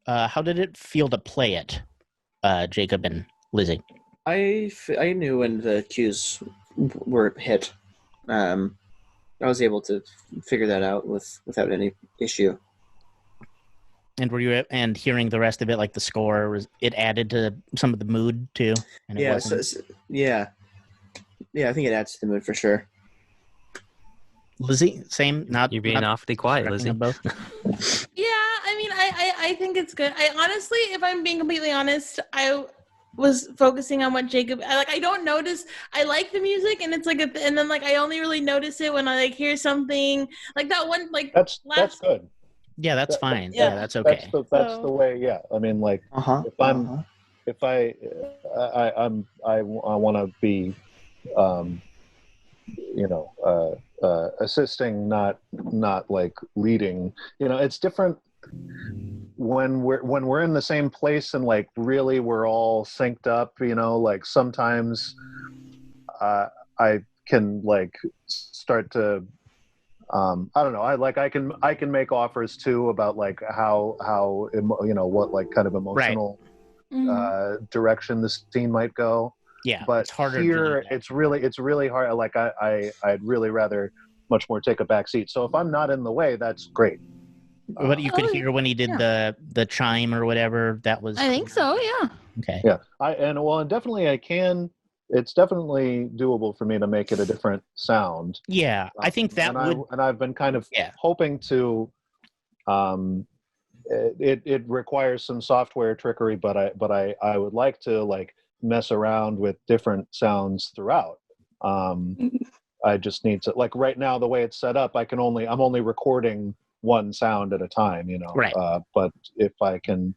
B: How did it feel to play it, Jacob and Lizzie?
G: I knew when the cues were hit. I was able to figure that out without any issue.
B: And hearing the rest of it, like the score, it added to some of the mood too. And it
G: Yeah,
B: wasn't...
G: yeah. I think it adds to the mood for sure.
B: Lizzie, same. Not
F: you're being awfully quiet, Lizzie.
B: Both.
E: Yeah, I mean, I think it's good. I honestly, if I'm being completely honest, I was focusing on what Jacob. I don't notice. I like the music, and it's like, and then like I only really notice it when I like hear something like that one. Like
C: That's good.
B: Yeah, that's fine. Yeah, that's okay.
C: That's the way. Yeah, I mean, like if I want to be, assisting, not like leading. It's different when we're in the same place and like really we're all synced up. Like sometimes I can like start to. I don't know. I can make offers too about like how what like kind of emotional direction the scene might go.
B: Yeah,
C: but
B: it's harder
C: here it's really hard. Like I'd really rather much more take a back seat. So if I'm not in the way, that's great.
B: What you could hear when he did the chime or whatever, that was.
E: I think so. Yeah.
B: Okay.
C: Yeah. And definitely I can. It's definitely doable for me to make it a different sound.
B: Yeah, I think that
C: and I've been kind of hoping to. It requires some software trickery, but I would like to like mess around with different sounds throughout. I just need to, like, right now the way it's set up, I'm only recording one sound at a time,
B: Right.
C: But if I can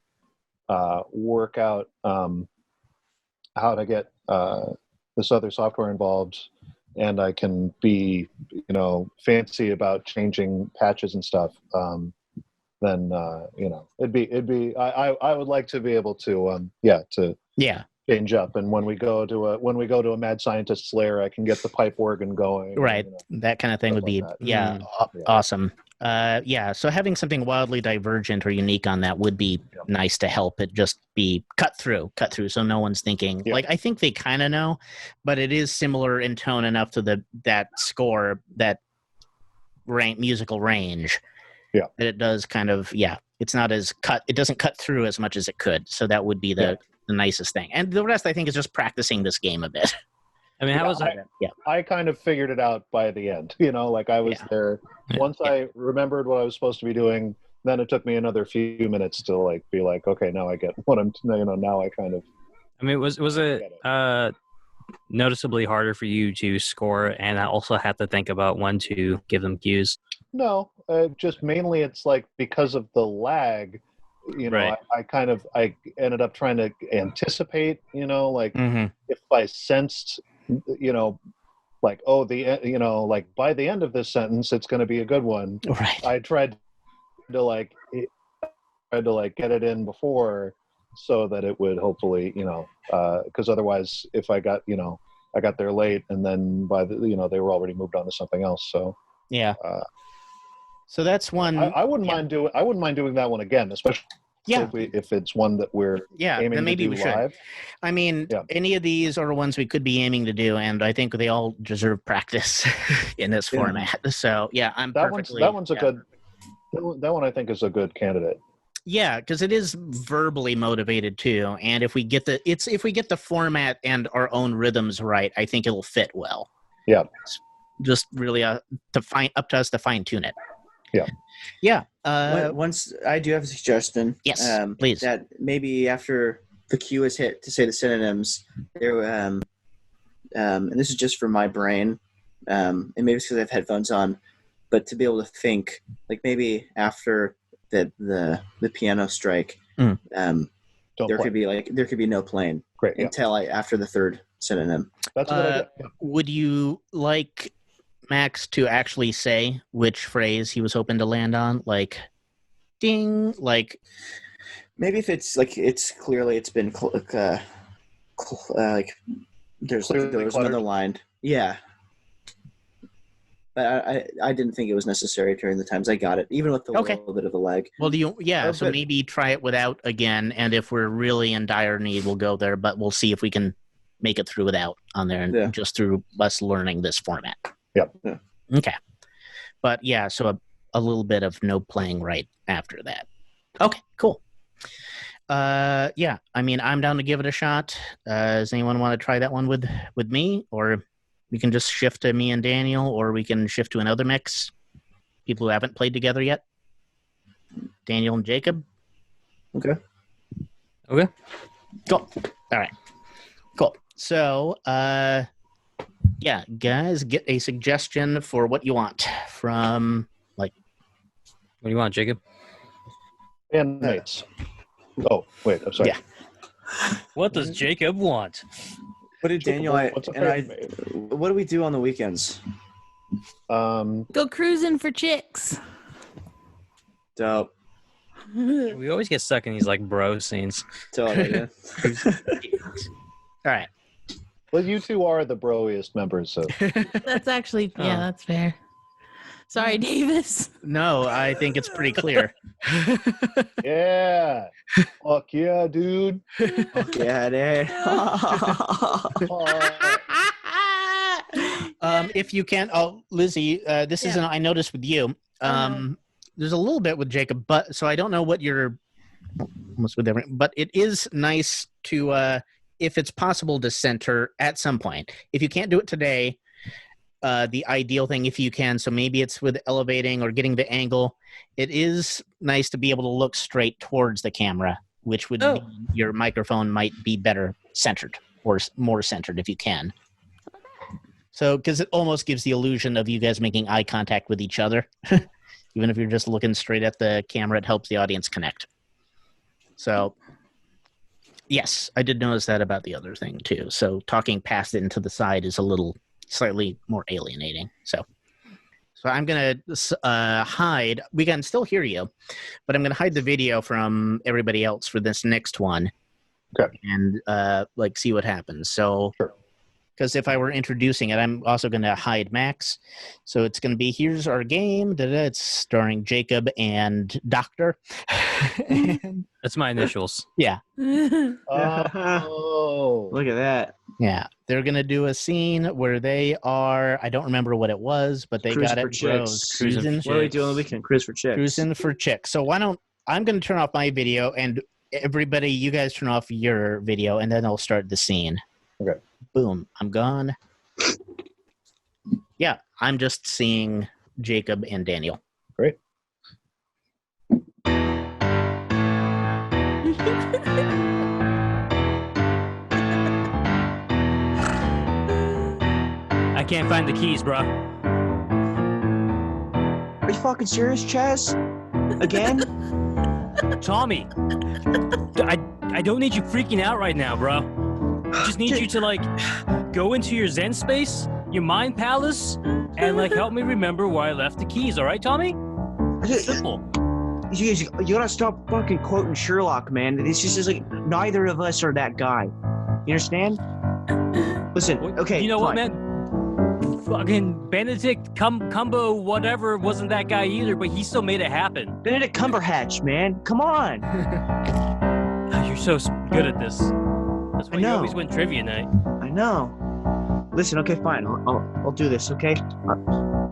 C: work out how to get this other software involved, and I can be fancy about changing patches and stuff, then it'd be I would like to be able to change up. And when we go to a mad scientist's lair, I can get the pipe organ going.
B: Right. That kind of thing would be awesome. So having something wildly divergent or unique on that would be nice to help it just be cut through so no one's thinking like, I think they kind of know, but it is similar in tone enough to that score, that musical range, that it does kind of it's not as it doesn't cut through as much as it could. So that would be the nicest thing. And the rest I think is just practicing this game a bit.
F: I mean, how was that?
C: I kind of figured it out by the end, like I was there. Once I remembered what I was supposed to be doing, then it took me another few minutes to like be like, okay, now I get what I'm, now I kind of.
F: I mean, was it noticeably harder for you to score and I also have to think about when to give them cues?
C: No, just mainly it's like because of the lag, I ended up trying to anticipate, like if I sensed, like, like by the end of this sentence, it's going to be a good one.
B: Right.
C: I tried to get it in before so that it would hopefully, because otherwise if I got there late and then by the, they were already moved on to something else. So,
B: so that's one.
C: I wouldn't mind doing that one again, especially
B: Yeah.
C: If it's one that we're aiming
B: then maybe
C: to do
B: we should.
C: live.
B: I mean,
C: Yeah.
B: any of these are ones we could be aiming to do, and I think they all deserve practice in this format. So yeah, I'm
C: That
B: perfectly.
C: one's a good. That one I think is a good candidate.
B: Yeah, because it is verbally motivated too, and if we get the format and our own rhythms right, I think it'll fit well.
C: Yeah.
B: It's just really up to us to fine tune it.
C: Yeah.
B: Yeah.
G: Once I do have a suggestion.
B: Yes, please.
G: That maybe after the cue is hit to say the synonyms, there, and this is just for my brain, and maybe it's because I have headphones on, but to be able to think, like maybe after the piano strike, there could be no plane.
C: Great. Yeah.
G: Until after the third synonym.
C: That's a good idea. Yeah.
B: Would you like Max to actually say which phrase he was hoping to land on? Like, ding, like.
G: Maybe if it's like it's been like there was another line. Yeah. But I didn't think it was necessary during the times I got it, even with a little bit of a lag.
B: Well, so maybe try it without again, and if we're really in dire need, we'll go there, but we'll see if we can make it through without on there, and just through us learning this format.
C: Yep.
G: Yeah.
B: Okay. But yeah, so a little bit of no playing right after that. Okay, cool. Yeah, I mean, I'm down to give it a shot. Does anyone want to try that one with me, or we can just shift to me and Daniel, or we can shift to another mix? People who haven't played together yet. Daniel and Jacob.
G: Okay.
B: Cool. All right. Cool. So, yeah, guys, get a suggestion for what you want from, like.
F: What do you want, Jacob?
C: Bandmates. Oh, wait. I'm sorry.
B: Yeah.
F: What does Jacob want?
G: What did Daniel
C: What's a
G: what do we do on the weekends?
E: Go cruising for chicks.
G: Dope.
F: We always get stuck in these like bro scenes.
G: Totally. Yeah.
B: All right.
C: Well, you two are the broiest members, so.
E: That's actually, that's fair. Sorry, Davis.
B: No, I think it's pretty clear.
C: Yeah. Fuck yeah, dude.
G: Fuck yeah, dude.
B: If you can, Lizzie, this isn't, I noticed with you, there's a little bit with Jacob, but so I don't know what you're almost with everything, but it is nice to, if it's possible to center at some point. If you can't do it today, the ideal thing, if you can, so maybe it's with elevating or getting the angle, it is nice to be able to look straight towards the camera, which would mean your microphone might be better centered or more centered if you can. So, because it almost gives the illusion of you guys making eye contact with each other. Even if you're just looking straight at the camera, it helps the audience connect. So, yes, I did notice that about the other thing too. So talking past it and to the side is a little slightly more alienating. So I'm going to hide. We can still hear you, but I'm going to hide the video from everybody else for this next one.
C: Okay.
B: And see what happens. So, because if I were introducing it, I'm also going to hide Max. So it's going to be, here's our game. It's starring Jacob and Doctor. And,
F: that's my initials.
B: Yeah.
C: Oh.
G: Look at that.
B: Yeah. They're going to do a scene where they are, I don't remember what it was, but they got it.
G: Cruising. What are we doing on the weekend? Cruise for chicks.
B: Cruising for chicks. So I'm going to turn off my video, and everybody, you guys turn off your video, and then I'll start the scene.
C: Okay.
B: Boom. I'm gone. Yeah. I'm just seeing Jacob and Daniel.
C: Great.
F: I can't find the keys, bro.
G: Are you fucking serious, Chaz? Again?
F: Tommy, I don't need you freaking out right now, bro. I just need you to, go into your Zen space, your mind palace, and, help me remember where I left the keys, all right, Tommy? Simple.
G: You gotta stop fucking quoting Sherlock, man. It's just neither of us are that guy. You understand? Listen, okay.
F: You know what, man? fucking Benedict Cumbo whatever wasn't that guy either, but he still made it happen.
D: Benedict Cumberhatch, man. Come on.
F: You're so good at this. That's why you
D: know.
F: always win trivia night.
D: I know. Listen, okay, fine. I'll do this, okay?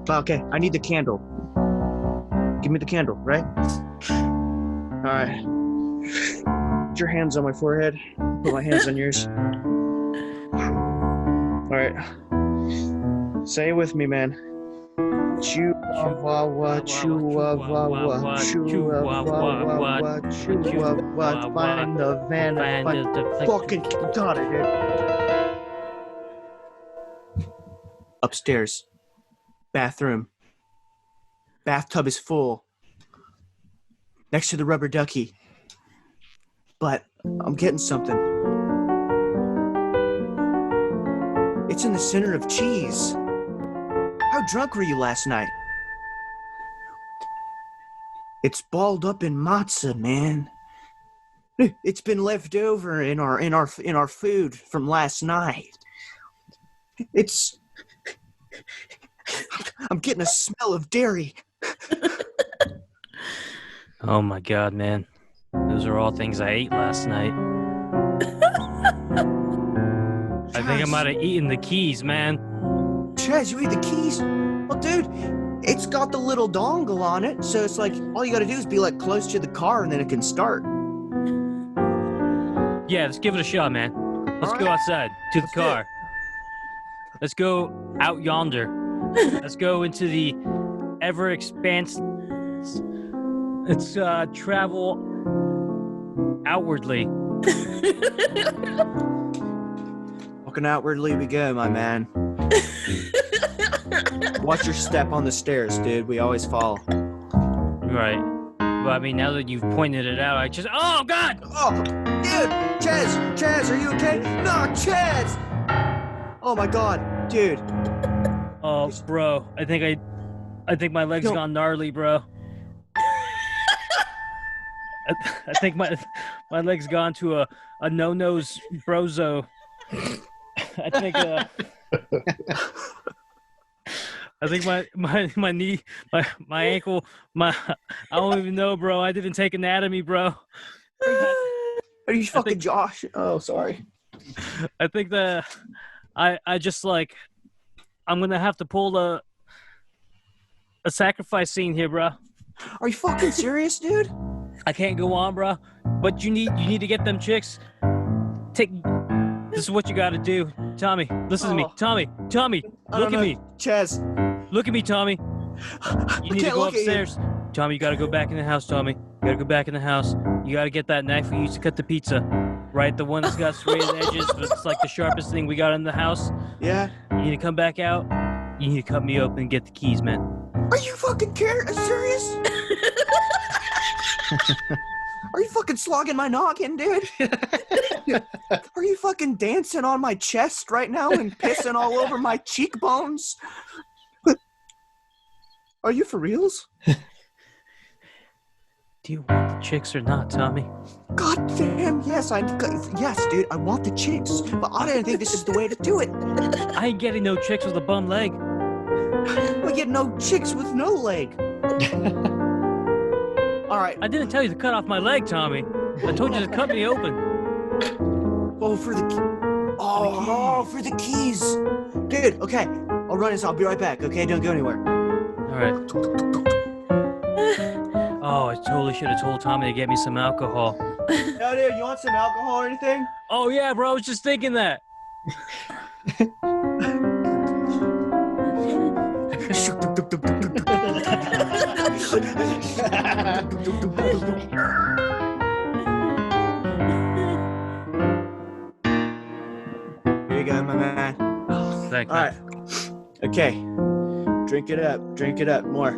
D: Okay, I need the candle. Give me the candle, right? All right. Put your hands on my forehead. Put my hands on yours. All right. Say it with me, man. Chihuahua, chihuahua, chihuahua, chihuahua, find the van, find the fucking got it, dude. Upstairs. Bathroom. Bathtub is full. Next to the rubber ducky. But I'm getting something. It's in the center of cheese. How drunk were you last night? It's balled up in matzah, man. It's been left over in our food from last night. I'm getting a smell of dairy.
F: Oh my god, man. Those are all things I ate last night. I think I might have eaten the keys, man.
D: Chaz, you ate the keys? Well, dude, it's got the little dongle on it, so it's like all you gotta do is be like close to the car and then it can start.
F: Yeah, let's give it a shot, man. Let's go outside to the car. Let's go out yonder. Let's go into the ever expanse. Let's travel outwardly.
D: Walking outwardly we go, my man. Watch your step on the stairs, dude. We always fall.
F: Right. But I mean, now that you've pointed it out, oh God!
D: Oh, dude, Chaz, are you okay? No, Chaz! Oh my God, dude.
F: Oh, bro, I think my leg's gone gnarly, bro. I think my leg's gone to a no-nose brozo. I think I think my knee, my ankle, I don't even know, bro. I didn't take anatomy, bro.
D: Are you fucking Josh? Oh, sorry.
F: I think I just like, I'm gonna have to pull a sacrifice scene here, bro.
D: Are you fucking serious, dude?
F: I can't go on, bro. But you need to get them chicks. This is what you got to do, Tommy. Listen to me, Tommy. Look at me,
D: Chaz.
F: Look at me, Tommy. You need to go upstairs. Tommy, you got to go back in the house, Tommy. You got to go back in the house. You got to get that knife we used to cut the pizza. Right, the one that's got straight edges, but it's like the sharpest thing we got in the house.
D: Yeah.
F: You need to come back out. You need to cut me open and get the keys, man.
D: Are you fucking serious? Are you fucking slogging my noggin, dude? Are you fucking dancing on my chest right now and pissing all over my cheekbones? Are you for reals?
F: Do you want the chicks or not, Tommy?
D: God damn, yes, dude, I want the chicks, but I didn't think this is the way to do it.
F: I ain't getting no chicks with a bum leg.
D: We get no chicks with no leg. All right.
F: I didn't tell you to cut off my leg, Tommy. I told you to cut me open.
D: Oh, for the keys. Dude, okay. I'll run this. I'll be right back, okay? Don't go anywhere.
F: All right. Oh, I totally should have told Tommy to get me some alcohol.
D: No, dude, you want some alcohol or anything?
F: Oh, yeah, bro. I was just thinking that.
D: Here you go, my man.
F: Thank you.
D: All right. Okay. Drink it up. More.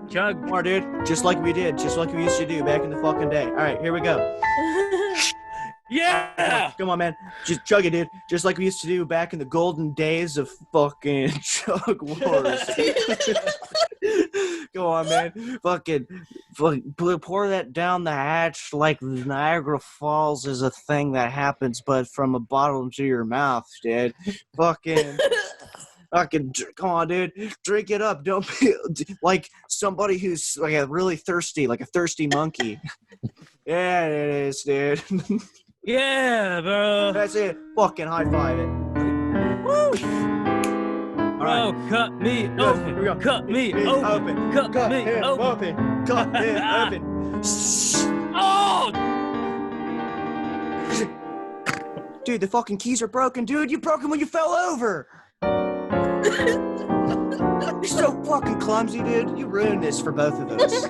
F: Chug.
D: More, dude. Just like we used to do back in the fucking day. All right, here we go.
F: Yeah!
D: Come on, man. Just chug it, dude. Just like we used to do back in the golden days of fucking chug wars. Come on, man. Fucking pour that down the hatch like Niagara Falls is a thing that happens, but from a bottle into your mouth, dude. Fucking. Come on, dude. Drink it up. Don't be like somebody who's like a really thirsty, like a thirsty monkey. Yeah, it is, dude.
F: Yeah, bro.
D: That's it. Fucking high five it. Woo!
F: Bro, cut me
D: Here we go.
F: open. Cut me open. Cut me open.
D: Cut him open.
F: Oh!
D: Dude, the fucking keys are broken, dude. You broke them when you fell over. You're so fucking clumsy, dude. You ruined this for both of us.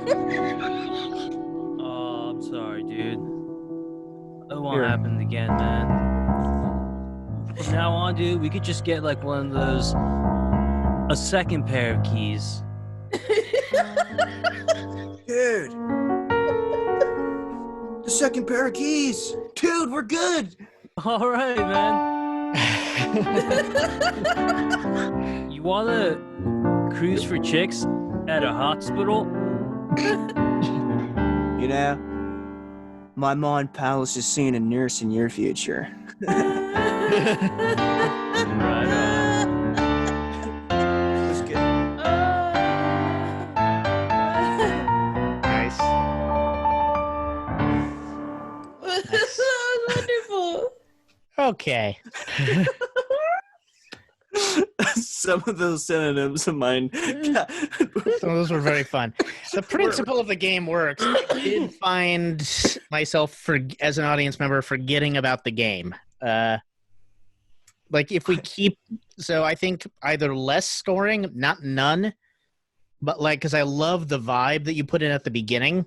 F: Oh, I'm sorry, dude. It won't happen again, man. From now on, dude, we could just get like one of those, a second pair of keys.
D: Dude. The second pair of keys. Dude, we're good.
F: All right, man. You wanna cruise for chicks at a hospital?
D: You know, my mind palace is seeing a nurse in your future.
F: Right on.
D: That's good.
B: Nice.
E: That was wonderful.
B: Okay.
D: Some of those synonyms of mine.
B: Some of those were very fun. The principle of the game works. I did find myself, as an audience member, forgetting about the game. Like if we keep, so I think either less scoring, not none, but like, because I love the vibe that you put in at the beginning,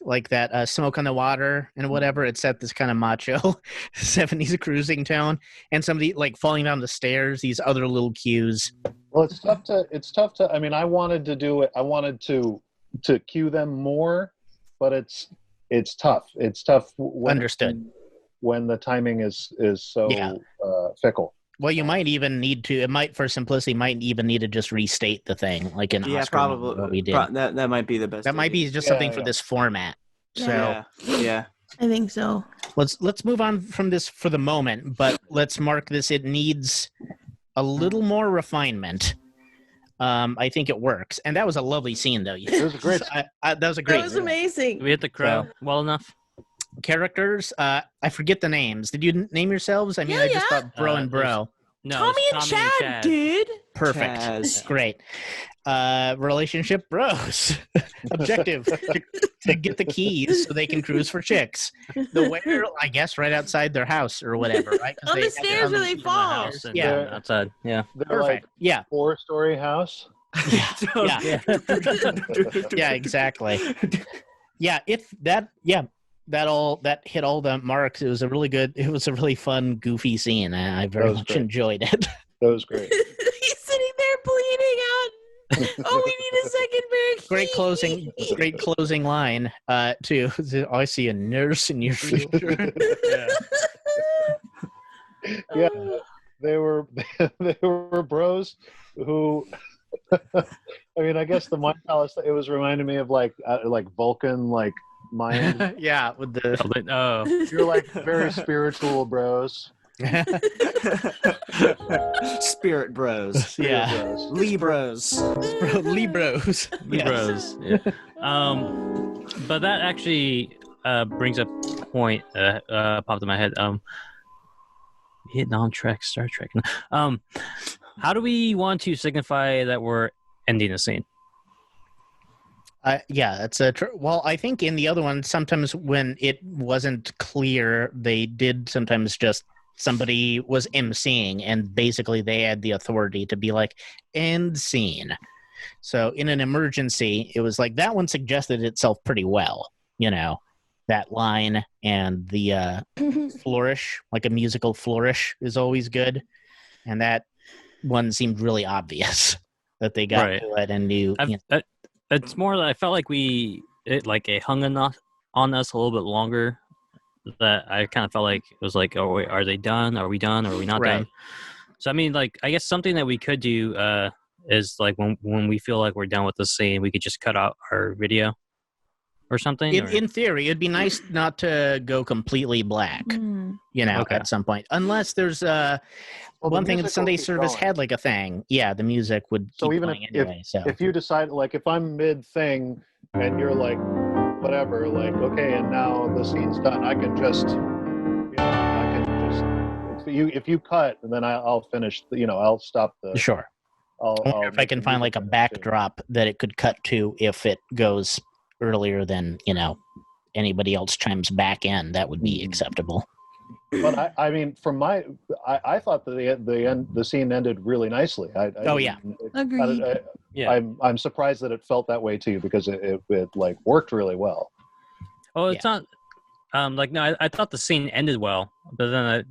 B: like that smoke on the water and whatever. It set this kind of macho 70s cruising tone, and somebody like falling down the stairs, these other little cues.
C: Well, it's tough to, I mean, I wanted to do it. I wanted to cue them more, but it's tough. It's tough.
B: Understood.
C: When the timing is so fickle.
B: Well, you might even need to. It might, for simplicity, might even need to just restate the thing, like in Oscar
D: probably
B: what we did.
D: That might be the best.
B: That might be just something for this format. So
D: yeah.
E: I think so.
B: let's move on from this for the moment, but let's mark this. It needs a little more refinement. I think it works, and that was a lovely scene, though.
C: It was a great.
B: That was a great.
E: That was amazing.
F: Did we hit the crow well enough?
B: Characters. I forget the names. Did you name yourselves? I mean, I just thought bro and bro.
F: No,
E: Tommy and Chad, dude.
B: Perfect.
D: Chaz.
B: Great. Relationship bros. Objective to get the keys so they can cruise for chicks. The where, I guess, right outside their house or whatever, right?
E: On the stairs where they fall.
B: Yeah.
F: Outside. Yeah.
C: They're
B: Perfect. Yeah.
C: 4-story house.
B: Yeah. Yeah, exactly. Yeah, that hit all the marks. It was a really fun, goofy scene. I very much enjoyed it.
C: That was great.
E: He's sitting there bleeding out. Oh, we need a second pair of keys.
B: Great closing line. Too. I see a nurse in your future.
C: Yeah, they were bros who. I mean, I guess the Mind Palace. It was reminding me of like Vulcan, like Mayan.
B: Yeah, with the
C: You're like very spiritual bros.
D: Spirit bros.
B: Yeah.
D: Libros.
B: Libros.
F: Libros. Yeah. But that actually brings up a point that popped in my head. Hitting on track, Star Trek. How do we want to signify that we're ending a scene?
B: Yeah, that's a well, I think in the other one, sometimes when it wasn't clear, they did sometimes just somebody was emceeing, and basically they had the authority to be like, end scene. So in an emergency, it was like that one suggested itself pretty well, you know, that line, and the flourish, like a musical flourish, is always good. And that one seemed really obvious that they got to it and knew.
F: It's more that I felt like it hung on us a little bit longer. That I kind of felt like it was like, oh wait, are they done? Are we done? Are we not done? So I mean, like, I guess something that we could do is like when we feel like we're done with the scene, we could just cut out our video or something.
B: In theory, it'd be nice not to go completely black, you know, at some point, unless there's
C: Well, the
B: one thing in the
C: music will
B: Sunday
C: keep
B: service
C: going.
B: had like a thing. Yeah, the music would keep
C: So even
B: going anyway. So
C: if you decide, like, if I'm mid thing and you're like, whatever, like, okay, and now the scene's done, I can just, if you cut, and then I'll finish. I'll stop the.
B: sure. I wonder if I
C: make
B: can
C: the
B: find
C: music
B: like a
C: finish, too.
B: backdrop that it could cut to if it goes earlier than anybody else chimes back in. That would be acceptable.
C: But I mean, I thought the scene ended really nicely.
E: Agreed.
F: Yeah.
C: I'm surprised that it felt that way too, because it like worked really well.
F: Oh, it's not. No, I thought the scene ended well, but then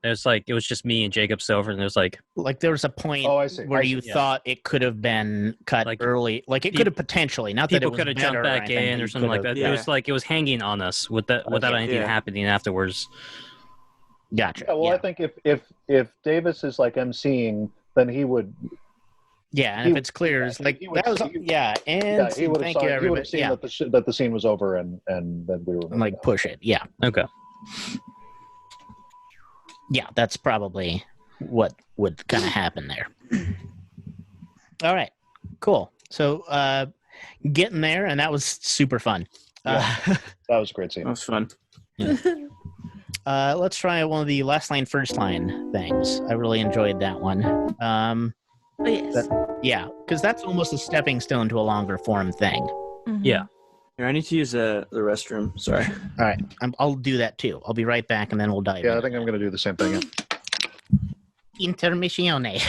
F: it was just me and Jacob Silver, and it was like
B: There was a point
C: Oh, I see.
B: where
C: I
B: you
C: see.
B: thought it could have been cut
F: Like,
B: early. Like it could have potentially, not that it
F: people
B: was
F: could have
B: better
F: jumped back
B: anything,
F: in
B: but
F: or
B: you
F: something like
B: could've-
F: that. It was like it was hanging on us without anything
D: Yeah.
F: happening afterwards.
B: Gotcha.
C: Yeah, well, I think if Davis is like emceeing, then he would.
B: Yeah, and
C: he-
B: if it's clear, it's like
C: he would-
B: that was
C: he-
B: yeah, and
C: he would have
B: thank you,
C: he would
B: everybody.
C: have seen
B: Yeah,
C: that the scene was over, and then we were moving
B: like
C: on.
B: push it. Yeah,
F: Okay.
B: yeah, that's probably what would kind of happen there. All right, cool. So getting there, and that was super fun.
C: That was a great scene.
D: That was fun.
B: Let's try one of the last line, first line things. I really enjoyed that one.
E: Oh, yes.
B: Yeah, because that's almost a stepping stone to a longer form thing.
E: Mhm.
F: Yeah.
D: Here, I need to use the restroom. Sorry.
B: All right, I'll do that too. I'll be right back, and then we'll dive in.
C: Yeah, I think I'm going to do the same thing.
B: Intermissione.